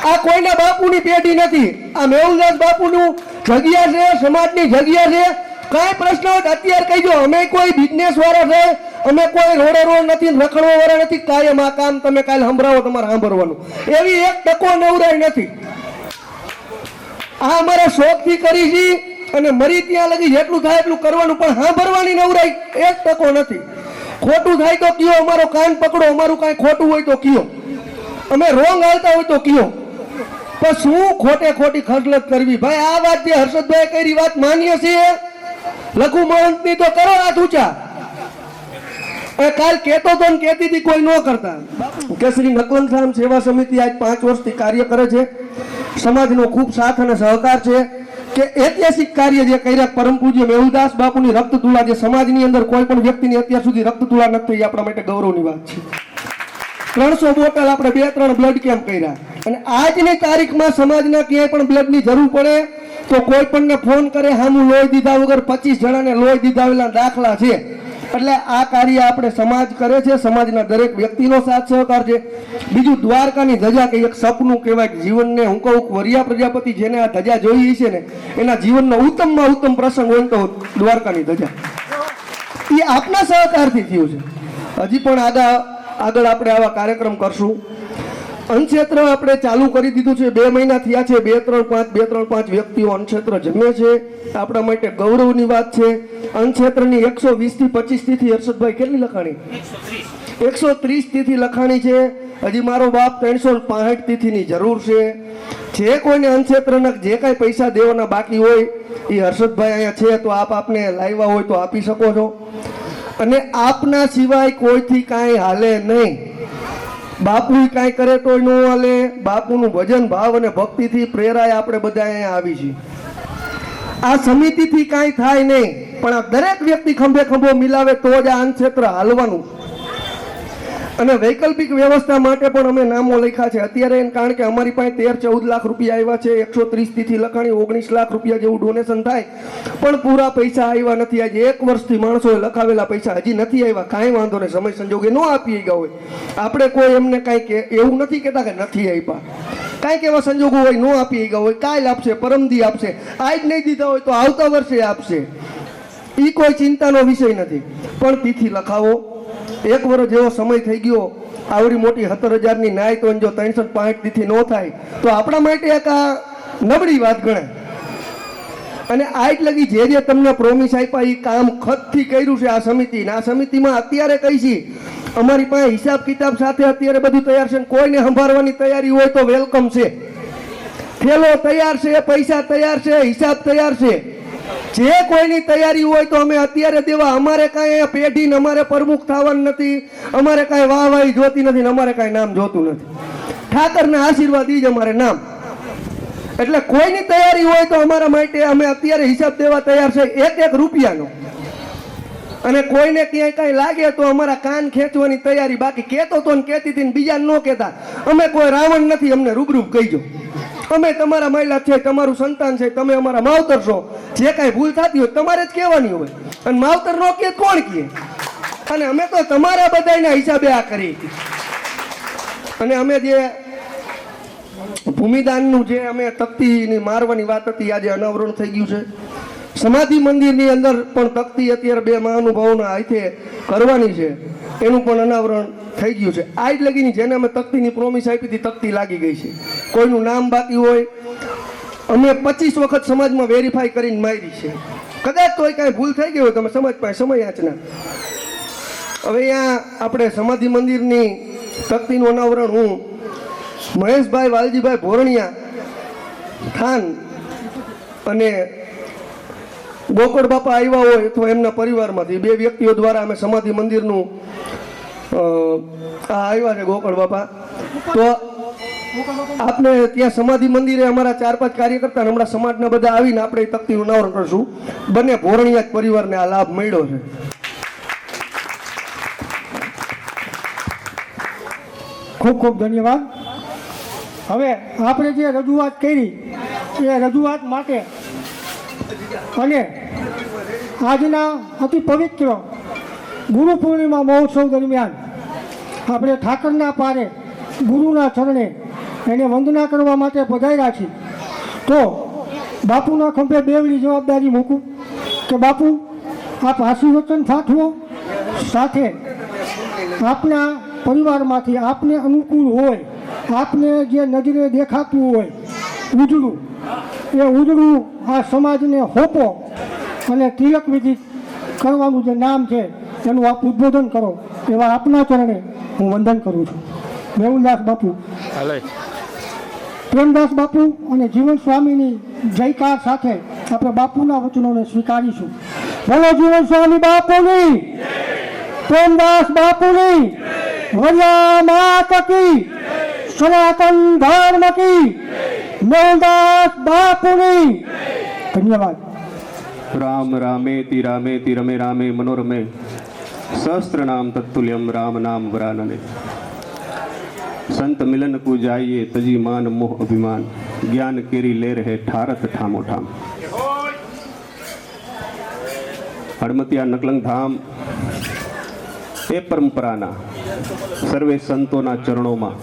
આ કોઈના બાપુની પેઢી નથી, આ મેહુલદાસ બાપુનું જગ્યા છે, સમાજની જગ્યા છે. કાંઈ પ્રશ્ન હોય અત્યારે કહીજો. અમે કોઈ બિઝનેસ વાળા છે, અમે કોઈ રોડે રોડ નથી, રખડવા વાળા નથી. કાયમ આ કામ તમે કાલે સંભળાવો તમારે સાંભળવાનું, એવી 1% નવરાઈ નથી. આ અમારા શોખથી કરી છે અને મરી ત્યાં લગી જેટલું થાય એટલું કરવાનું, પણ સાંભળવાની નવરાઈ 1% નથી. ખોટું થાય તો કયો, અમારો કાન પકડો, અમારું કાંઈ ખોટું હોય તો કયો, અમે રોંગ હાલતા હોય તો કયો. પણ શું ખોટે ખોટી ખર્ચલત કરવી? ભાઈ આ વાત જે હર્ષદભાઈ કરી વાત માન્ય છે, લઘુ મહંતની તો કરો હાથ ઊંચા. કાલ કેતો તો ને કહેતી હતી કોઈ ન કરતા. કે શ્રી નકલંગધામ સેવા સમિતિ આજ 5 વર્ષથી કાર્ય કરે છે. સમાજનો ખૂબ સાથ અને સહકાર છે કે ઐતિહાસિક કાર્ય જે કર્યા પરમ પૂજ્ય મેહુલદાસ બાપુની રક્તતુલા, જે સમાજની અંદર કોઈ પણ વ્યક્તિની અત્યાર સુધી રક્તતુલા નથી થઈ, આપણા માટે ગૌરવની વાત છે. 300 બોટલ આપણે 2-3 બ્લડ કેમ્પ કર્યા. અને આજની તારીખમાં સમાજના ક્યાંય પણ બ્લડની જરૂર પડે તો કોઈ પણને ફોન કરે, હામું લોહી દીધા વગર 25 જણાને લોહી દીધાવેલા દાખલા છે. એટલે આ કાર્ય આપણે સમાજ કરે છે, સમાજના દરેક વ્યક્તિનો સાથ સહકાર છે. બીજું દ્વારકાની ધજા કે એક સપનું કહેવાય કે જીવનને, હું કહું વરિયા પ્રજાપતિ જેને આ ધજા જોઈ છે ને એના જીવનનો ઉત્તમમાં ઉત્તમ પ્રસંગ હોય તો દ્વારકાની ધજા એ આપના સહકારથી થયું છે. હજી પણ આગળ આપણે આવા કાર્યક્રમ કરશું. અન્નક્ષેત્ર આપણે ચાલુ કરી દીધું છે, 2 મહિના થયા છે. 2-3-5 વ્યક્તિઓ અન્નક્ષેત્ર જમે છે, આપણા માટે ગૌરવની વાત છે. અન્નક્ષેત્રની 120 થી 25 તિથિ હર્ષદભાઈ કેટલી લખાણી? 130 તિથિ લખાણી છે. હજી મારો બાપ 365 તિથિની જરૂર છે. જે કોઈને અન્નક્ષેત્રના જે કાંઈ પૈસા દેવાના બાકી હોય એ હર્ષદભાઈ અહીંયા છે તો આપને લાવ્યા હોય તો આપી શકો છો. અને આપના સિવાય કોઈથી કાંઈ હાલે નહીં. બાપુ કાંઈ કરે તો ન હાલે. બાપુનું ભજન ભાવ અને ભક્તિથી પ્રેરાય આપણે બધા અહીંયા આવી છીએ. આ સમિતિથી કાંઈ થાય નહીં, પણ આ દરેક વ્યક્તિ ખંભે ખંભો મિલાવે તો જ આ અન્નક્ષેત્ર હાલવાનું. અને વૈકલ્પિક વ્યવસ્થા માટે પણ અમે નામો લખ્યા છે અત્યારે, કારણ કે અમારી પાસે 13-14 લાખ રૂપિયા આવ્યા છે, 130 તિથિ લખાણી 19 લાખ રૂપિયા જેવું ડોનેશન થાય, પણ પૂરા પૈસા આવ્યા નથી. આજે 1 વર્ષથી માણસોએ લખાવેલા પૈસા હજી નથી આવ્યા. કાંઈ વાંધો નહીં, સમય સંજોગે ન આપી ગયા હોય, આપણે કોઈ એમને કાંઈક એવું નથી કહેતા કે નથી આપ્યા. કાંઈક એવા સંજોગો હોય, ન આપી ગયા હોય, કાલ આપશે, પરમદી આપશે, આજ નહીં દીધા હોય તો આવતા વર્ષે આપશે. એ કોઈ ચિંતાનો વિષય નથી, પણ તિથિ લખાવો. 1 વર્ષ જેવો સમય થઈ ગયો, આવડી મોટી 17,000ની નાય તો જો 365 તિથિ ન થાય તો આપણા માટે એક આ નબળી વાત ગણાય. અને આજ લગી જે તમને પ્રોમિસ આપ્યા એ કામ ખતથી કર્યું છે આ સમિતિ. આ સમિતિમાં અત્યારે કઈ છે, અમારી પાસે હિસાબ કિતાબ સાથે અત્યારે બધું તૈયાર છે. કોઈને સંભાળવાની તૈયારી હોય તો વેલકમ છે. થેલો તૈયાર છે, પૈસા તૈયાર છે, હિસાબ તૈયાર છે. જે કોઈની તૈયારી હોય તો અમે અત્યારે દેવા. અમારે કાંઈ પેઢીને અમારે પ્રમુખ થવાનું નથી, અમારે કાંઈ વાહવાહી જોતી નથી, અમારે કાંઈ નામ જોતું નથી. ઠાકરના આશીર્વાદ ઈ જ અમારે નામ. એટલે કોઈની તૈયારી હોય તો અમારા માટે અમે અત્યારે હિસાબ દેવા તૈયાર છે, 1-1 રૂપિયાનો. અને કોઈને ક્યાંય કાંઈ લાગે તો અમારા કાન ખેંચવાની તૈયારી. બાકી કહેતો તો ને કહેતી હતી ને બીજા ન કહેતા. અમે કોઈ રાવણ નથી, અમને રૂબરૂ કહીજો. અમે તમારા મહિલા છે, તમારું સંતાન છે, તમે અમારા માવતર છો. જે કાંઈ ભૂલ થતી હોય તમારે જ કહેવાની હોય, અને માવતર નો કહે કોણ કહે? અને અમે તો તમારા બધાના હિસાબે આ કરી. અને અમે જે ભૂમિદાનનું જે અમે તકતીની મારવાની વાત હતી, આજે અનાવરણ થઈ ગયું છે. સમાધિ મંદિરની અંદર પણ તકતી અત્યારે 2 મહાનુભાવોના હાથે કરવાની છે, એનું પણ અનાવરણ થઈ ગયું છે. આજ લગીની જેને અમે તકતીની પ્રોમિસ આપી હતી તકતી લાગી ગઈ છે. કોઈનું નામ બાકી હોય અમે 25 વખત સમાજમાં વેરીફાઈ કરીને મારી છે. કદાચ તોય કાંઈ ભૂલ થઈ ગઈ હોય તમે સમાજ પાસે સમય યાચના. હવે અહીંયા આપણે સમાધિ મંદિરની તકતીનું અનાવરણ હું મહેશભાઈ વાલજીભાઈ ભોરણિયા થાન અને ગોકળ બાપા આવ્યા હોય અથવા એમના પરિવારમાંથી 2 વ્યક્તિઓ દ્વારા અમે સમાધિ મંદિરનું આવ્યા છે ગોકળ બાપા. તો આપણે ત્યાં સમાધિ મંદિરે અમારા 4-5 કાર્યકર્તા હમણાં સમાજના બધા આવીને આપણે તકતીનું અનાવરણ કરશું. બંને ભોરણિયા પરિવારને આ લાભ મળ્યો છે.
ખૂબ ખૂબ ધન્યવાદ. હવે આપણે જે રજૂઆત કરી એ રજૂઆત માટે અને આજના અતિ પવિત્ર ગુરુ પૂર્ણિમા મહોત્સવ દરમિયાન આપણે ઠાકરના પારે ગુરુના ચરણે એને વંદના કરવા માટે પધાર્યા છીએ. તો બાપુના ખંભે બેવડી જવાબદારી મૂકું કે બાપુ આપ આશીર્વચન પાઠવો, સાથે આપના પરિવારમાંથી આપને અનુકૂળ હોય, આપને જે નજરે દેખાતું હોય ઉજળું, એ ઉજળું આ સમાજને હોપો અને તિલક વિધિ કરવાનું જે નામ છે એનું આપ ઉદ્બોધન કરો. એવા આપના ચરણે હું વંદન કરું છું. મેહુલદાસ બાપુ, પ્રેમદાસ બાપુ અને જીવન સ્વામીની જયકાર સાથે આપણે બાપુના વચનોને સ્વીકારીશું. બોલો જીવન સ્વામી બાપુની, પ્રેમદાસ બાપુની, વરિયા માત કી, સનાતન ધર્મ કી, મેહુલદાસ બાપુની. ધન્યવાદ.
રામ રામેતિ રામેતિ રમે રામે મનોરમે સહસ્ત્ર નામ તત્તુલ્યમ રામ નામ વરાનને. સંત મિલન કુ જાઈએ તજી માન મોહ અભિમાન, જ્ઞાન કેરી લે રહે ઠારત ઠામો ઠામ. હડમતિયા નકલંગ ધામ એ પરંપરાના સર્વે સંતોના ચરણોમાં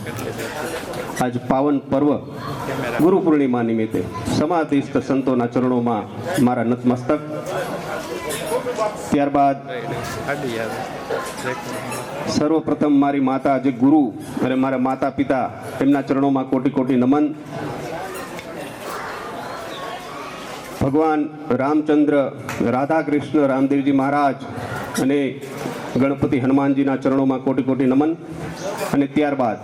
આજ પાવન પર્વ ગુરુ પૂર્ણિમા નિમિત્તે સમાધિસ્થ સંતોના ચરણોમાં મારા નતમસ્તક. ત્યારબાદ સર્વપ્રથમ મારી માતા જે ગુરુ અને મારા માતા પિતા એમના ચરણોમાં કોટી કોટી નમન. ભગવાન રામચંદ્ર, રાધા કૃષ્ણ, રામદેવજી મહારાજ અને ગણપતિ હનુમાનજીના ચરણોમાં કોટી કોટી નમન. અને ત્યારબાદ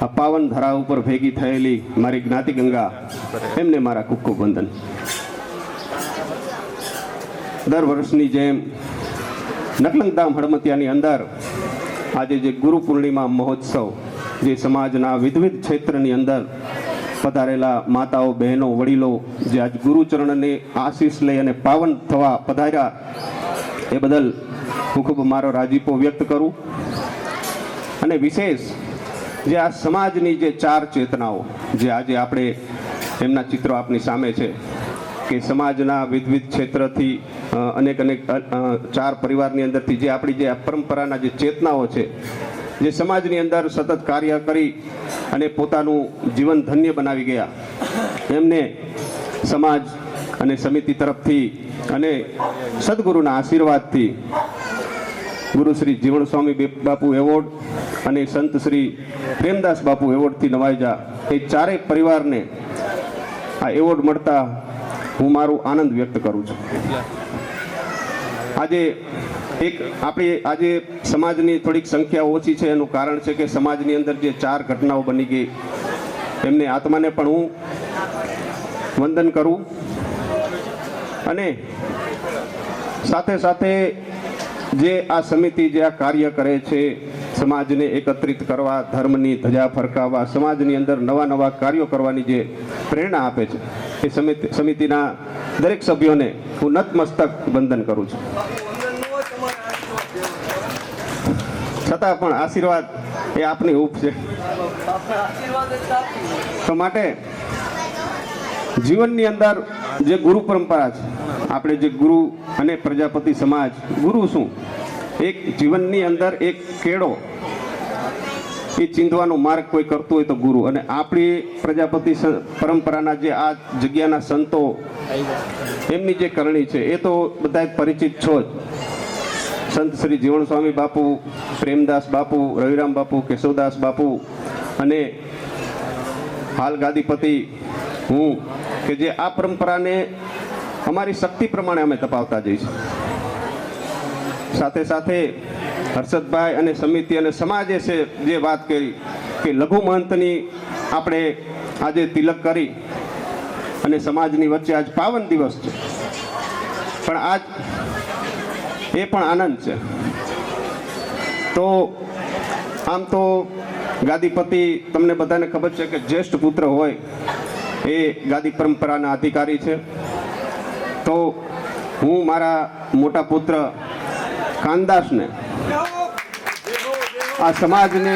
આ પાવન ધરા ઉપર ભેગી થયેલી મારી જ્ઞાતિ ગંગા, એમને મારા ખૂબ ખૂબ વંદન. દર વર્ષની જેમ નકલંગધામ હડમતિયાની અંદર આજે જે ગુરુ પૂર્ણિમા મહોત્સવ, જે સમાજના વિવિધ ક્ષેત્રની અંદર પધારેલા માતાઓ, બહેનો, વડીલો જે આજ ગુરુચરણને આશીષ લઈ અને પાવન થવા પધાર્યા, એ બદલ હું ખૂબ મારો રાજીપો વ્યક્ત કરું. અને વિશેષ જે આ સમાજની જે 4 ચેતનાઓ જે આજે આપણે એમના ચિત્રો આપની સામે છે કે સમાજના વિવિધ ક્ષેત્રથી અનેક 4 પરિવારની અંદરથી જે આપણી જે પરંપરાના જે ચેતનાઓ છે, જે સમાજની અંદર સતત કાર્ય કરી અને પોતાનું જીવન ધન્ય બનાવી ગયા, એમને સમાજ અને સમિતિ તરફથી અને સદગુરુના આશીર્વાદથી ગુરુ શ્રી જીવણ સ્વામી બાપુ એવોર્ડ અને સંત શ્રી પ્રેમદાસ બાપુ એવોર્ડથી નવાજા એ 4 પરિવારને આ એવોર્ડ મળતા હું મારું આનંદ વ્યક્ત કરું છું. આજે સમાજની થોડીક સંખ્યા ઓછી છે, એનું કારણ છે કે સમાજની અંદર જે 4 ઘટનાઓ બની ગઈ એમની આત્માને પણ હું વંદન કરું અને સાથે સાથે જે આ સમિતિ જે આ કાર્ય કરે છે, સમાજને એકત્રિત કરવા, ધર્મની ધજા ફરકાવવા, સમાજની અંદર નવા કાર્યો કરવાની જે પ્રેરણા આપે છે, એ સમિતિના દરેક સભ્યોને હું નતમસ્તક વંદન કરું છું. છતાં પણ આશીર્વાદ એ આપની ઉપ છે. તો માટે જીવનની અંદર જે ગુરુ પરંપરા છે, આપણે જે ગુરુ અને પ્રજાપતિ સમાજ, ગુરુ શું? એક જીવનની અંદર એક કેળો એ ચીંધવાનો માર્ગ કોઈ કરતું હોય તો ગુરુ. અને આપણી પ્રજાપતિ પરંપરાના જે આ જગ્યાના સંતો, એમની જે કરણી છે એ તો બધા પરિચિત છો જ. સંત શ્રી જીવણ સ્વામી બાપુ, પ્રેમદાસ બાપુ, રવિરામ બાપુ, કેશવદાસ બાપુ અને હાલ ગાદીપતિ હું, કે જે આ પરંપરાને અમારી શક્તિ પ્રમાણે અમે તપાવતા જઈશું. સાથે સાથે હર્ષદભાઈ અને સમિતિ અને સમાજે છે જે વાત કરી કે લઘુ મહંતની આપણે આજે તિલક કરી અને સમાજની વચ્ચે આજ પાવન દિવસ છે, પણ આજ એ પણ આનંદ છે. તો આમ તો ગાદીપતિ તમને બધાને ખબર છે કે જ્યેષ્ઠ પુત્ર હોય એ ગાદી પરંપરાના અધિકારી છે. તો હું મારા મોટા પુત્ર કાનદાસને આ સમાજને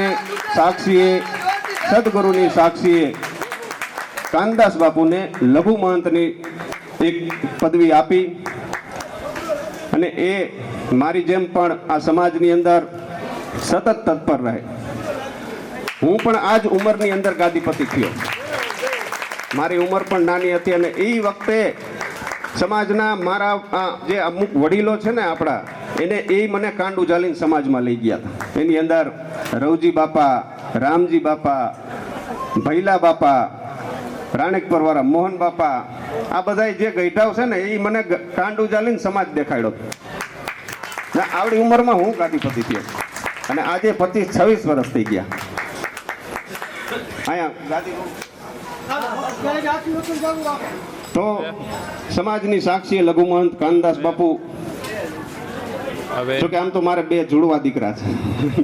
સાક્ષીએ, સદગુરુની સાક્ષીએ કાનદાસ બાપુને લઘુ મહંતની એક પદવી આપી અને એ મારી જેમ પણ આ સમાજની અંદર સતત તત્પર રહે. હું પણ આ જ ઉંમરની અંદર ગાદીપતિ થયો. મારી ઉંમર પણ નાની હતી અને એ વખતે સમાજના મારા જે અમુક વડીલો છે ને આપણા, એને એ મને કાંડ ઉજાલીને સમાજમાં લઈ ગયા હતા. એની અંદર રવજી બાપા, રામજી બાપા, ભૈલા બાપા, રાણેકપરવાળા મોહન બાપા, આ બધા જે ગઈઢાઓ છે ને એ મને કાંડ ઉજાલીને સમાજ દેખાડ્યો. આવડી ઉંમરમાં હું ગાદીપતિ થયો અને આજે 25-26 વર્ષ થઈ ગયા. અહીંયા ગાદી તો સમાજની સાક્ષી લઘુ મહંત કાનદાસ બાપુ. જોકે આમ તો મારે 2 જુડવા દીકરા છે,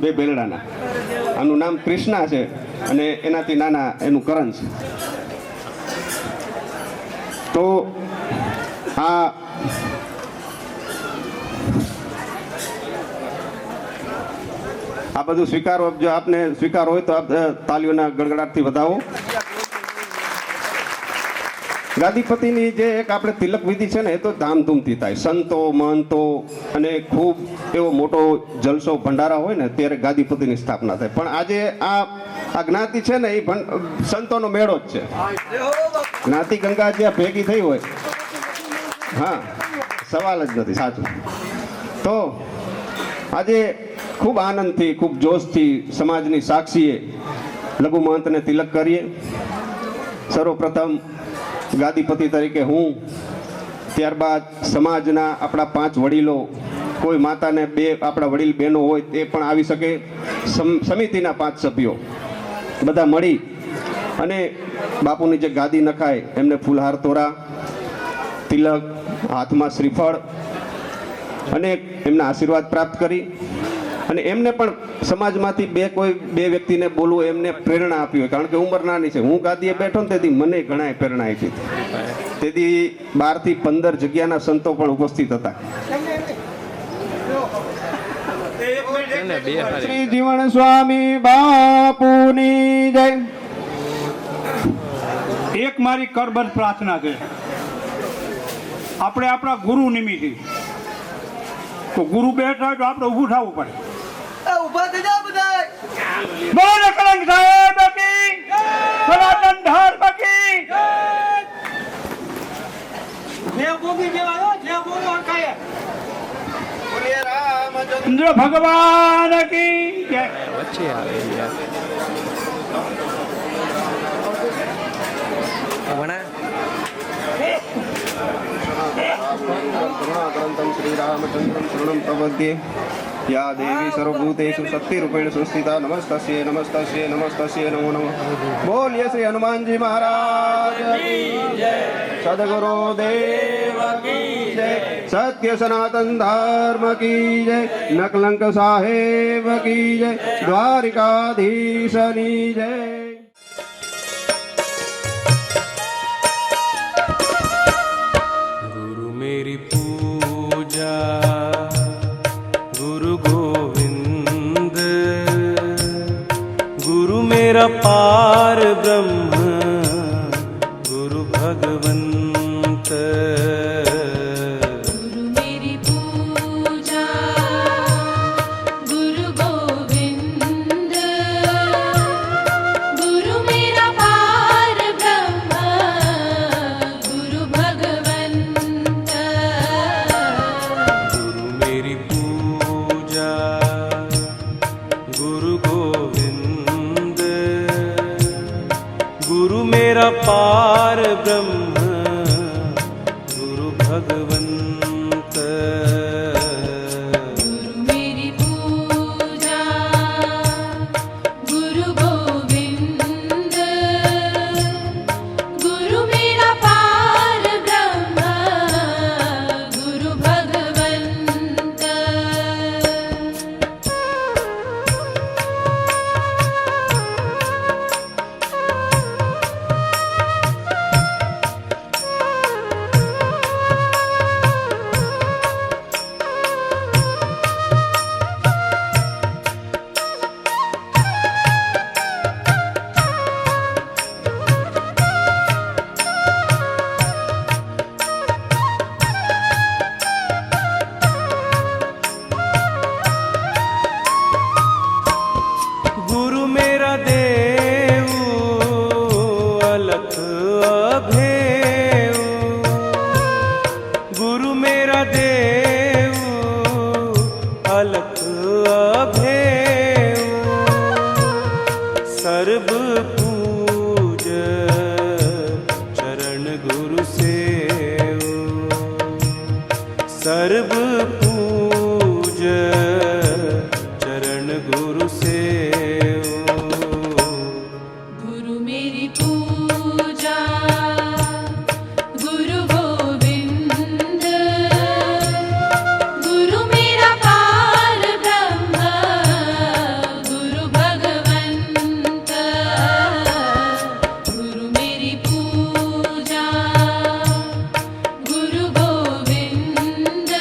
2 બેલડાના. આનું નામ કૃષ્ણા છે અને એનાથી નાના એનું કરણ છે. તો આ બધું સ્વીકારો. જો આપને સ્વીકાર હોય તો આપ તાલીઓના ગડગડાટથી વધાવો. ગાદીપતિની જે એક આપણે તિલક વિધિ છે ને એ તો ધામધૂમથી થાય. સંતો, મહંતો અને ખૂબ એવો મોટો જલસો ભંડારા હોય ને ત્યારે ગાદીપતિની સ્થાપના થાય. પણ આજે આ જ્ઞાતિ છે ને એ સંતોનો મેળો જ છે. જ્ઞાતિ ગંગા જ્યાં ભેગી થઈ હોય, હા, સવાલ જ નથી. સાચું. તો આજે ખૂબ આનંદથી, ખૂબ જોશથી સમાજની સાક્ષીએ લઘુ મહંતને તિલક કરીએ. સર્વપ્રથમ ગાદીપતિ તરીકે હું, ત્યારબાદ સમાજના આપણા 5 વડીલો, કોઈ માતાને 2 આપણા વડીલ બહેનો હોય તે પણ આવી શકે, સમિતિના 5 સભ્યો બધા મળી અને બાપુની જે ગાદી નખાય એમને ફૂલહાર તોરા, તિલક, હાથમાં શ્રીફળ અને એમના આશીર્વાદ પ્રાપ્ત કરી અને એમને પણ સમાજમાંથી 2 વ્યક્તિને બોલવું એમને પ્રેરણા આપી હોય. કારણ કે ઉંમર નાની છે. હું ગાદીએ બેઠો ને તેથી મને ઘણા પ્રેરણા આપી હતી. તેથી 12 થી 15 જગ્યાના સંતો પણ ઉપસ્થિત હતા. શ્રી જીવણ સ્વામી બાપુની જય.
એક મારી કરબદ્ધ પ્રાર્થના છે, આપણે આપણા ગુરુ નિમિત્તે, તો ગુરુ બેઠા હોય તો આપણે ઊભું થવું પડે.
ઉભા થઈ જાવ બધા.
બોલો કલંક સાહેબ કી જય, સનાતન ધર્મ કી જય.
જે ભોગી દેવાયો, જે ભોગો હકાય.
ઇન્દ્ર ભગવાન કી જય.
કરુણાકરંતમ શ્રી રામચંદ્રમ શરણમ પ્રપદ્યે. યા દેવી સર્વભૂતેષુ શક્તિરૂપેણ સંસ્થિતા. નમસ્તસ્યે નમસ્તસ્યે નમસ્તસ્યે નમો નમઃ. બોલીએ શ્રી હનુમાનજી મહારાજ કી જય, સદગુરુ દેવ કી જય, સત્ય સનાતન ધર્મ કી જય, નકલંક સાહેબ કી જય, દ્વારિકાધીશની જય.
गुरु मेरी पूजा गुरु गोविंद, गुरु मेरा पार ब्रह्म गुरु भगवंत.
गुरु मेरी पूजा गुरु गोविंद, गुरु मेरा पार ब्रह्म गुरु भगवंत.
गुरु मेरी पूजा गुरु गोविंद, गुरु मेरा पार ब्रह्म गुरु भगवंत.
गुरु मेरी पूजा गुरु गोविंद, गुरु मेरा पार ब्रह्म गुरु भगवंत.
गुरु मेरा देव अलख अभेव, गुरु मेरा देव अलख अभेव. सर्व पूज चरण गुरु सेव, सर्व पूज चरण गुरु सेव.
गुरु मेरी पूजा गुरु गोविंद, गुरु मेरा पार ब्रह्म गुरु भगवंत. गुरु मेरी पूजा गुरु गोविंद,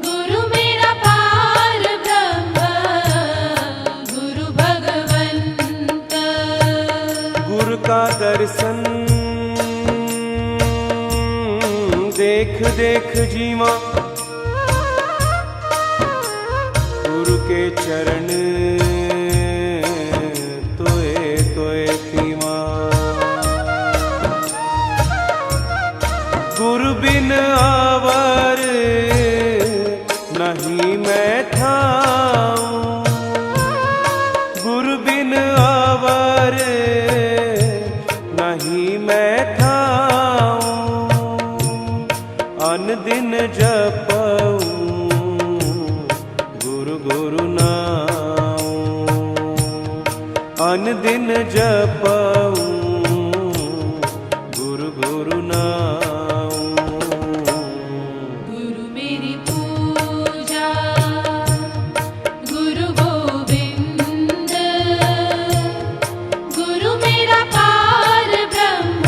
गुरु मेरा पार ब्रह्म गुरु भगवंत.
गुरु का दर्शन देख देख जीवा, गुरु के चरण तोए तोए पीवा. गुरु बिन आवर नहीं मैं ठाऊं, गुरु बिन आवर नहीं मैं ठाऊं. अन दिन जपऊं गुरु गुरु नाऊं, अन दिन जपऊं गुरु गुरु नाऊं.
गुरु मेरी पूजा गुरु गोविंद, गुरु मेरा पार ब्रह्म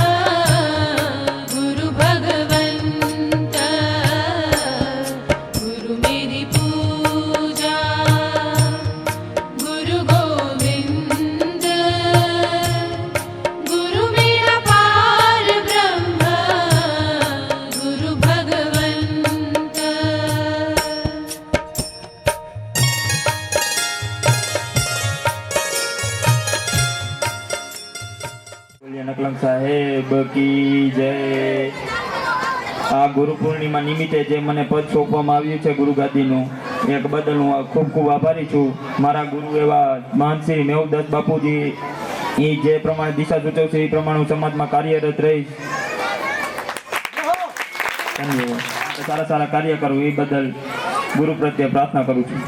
गुरु भगवंत. गुरु मेरी पूजा
નકલંગ સાહેબ કી જય. આ ગુરુ પૂર્ણિમા નિમિત્તે જે મને પદ સોંપવામાં આવ્યું છે ગુરુ ગાદીનું, એક બદલ હું ખૂબ ખૂબ આભારી છું. મારા ગુરુ એવા મહંત શ્રી મેહુલદાસ બાપુજી એ જે પ્રમાણે દિશા સૂચવશે એ પ્રમાણે હું સમાજમાં કાર્યરત રહીશ. ધન્યવાદ. સારા સારા કાર્ય કરું એ બદલ ગુરુ પ્રત્યે પ્રાર્થના કરું છું.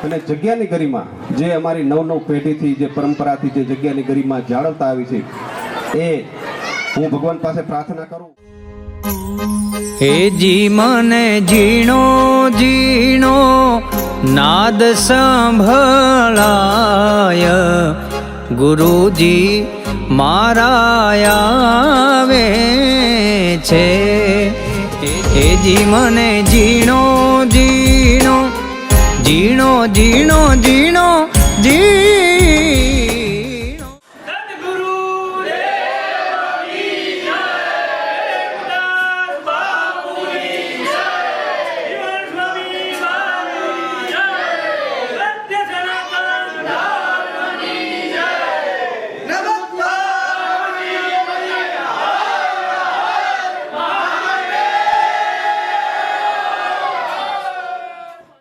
અને જગ્યાની ગરિમા જે અમારી નવ પેઢીથી જે પરંપરાથી જે જગ્યાની ગરિમા જાળવતા આવી છે એ હું ભગવાન પાસે પ્રાર્થના કરું.
હે જી મને ઝીણો ઝીણો નાદ સંભળાય, ગુરુજી મારા આવે છે. હે જી મને ઝીણો ઝીણો ઝીણો ઝીણો ઝીણો ઝીણો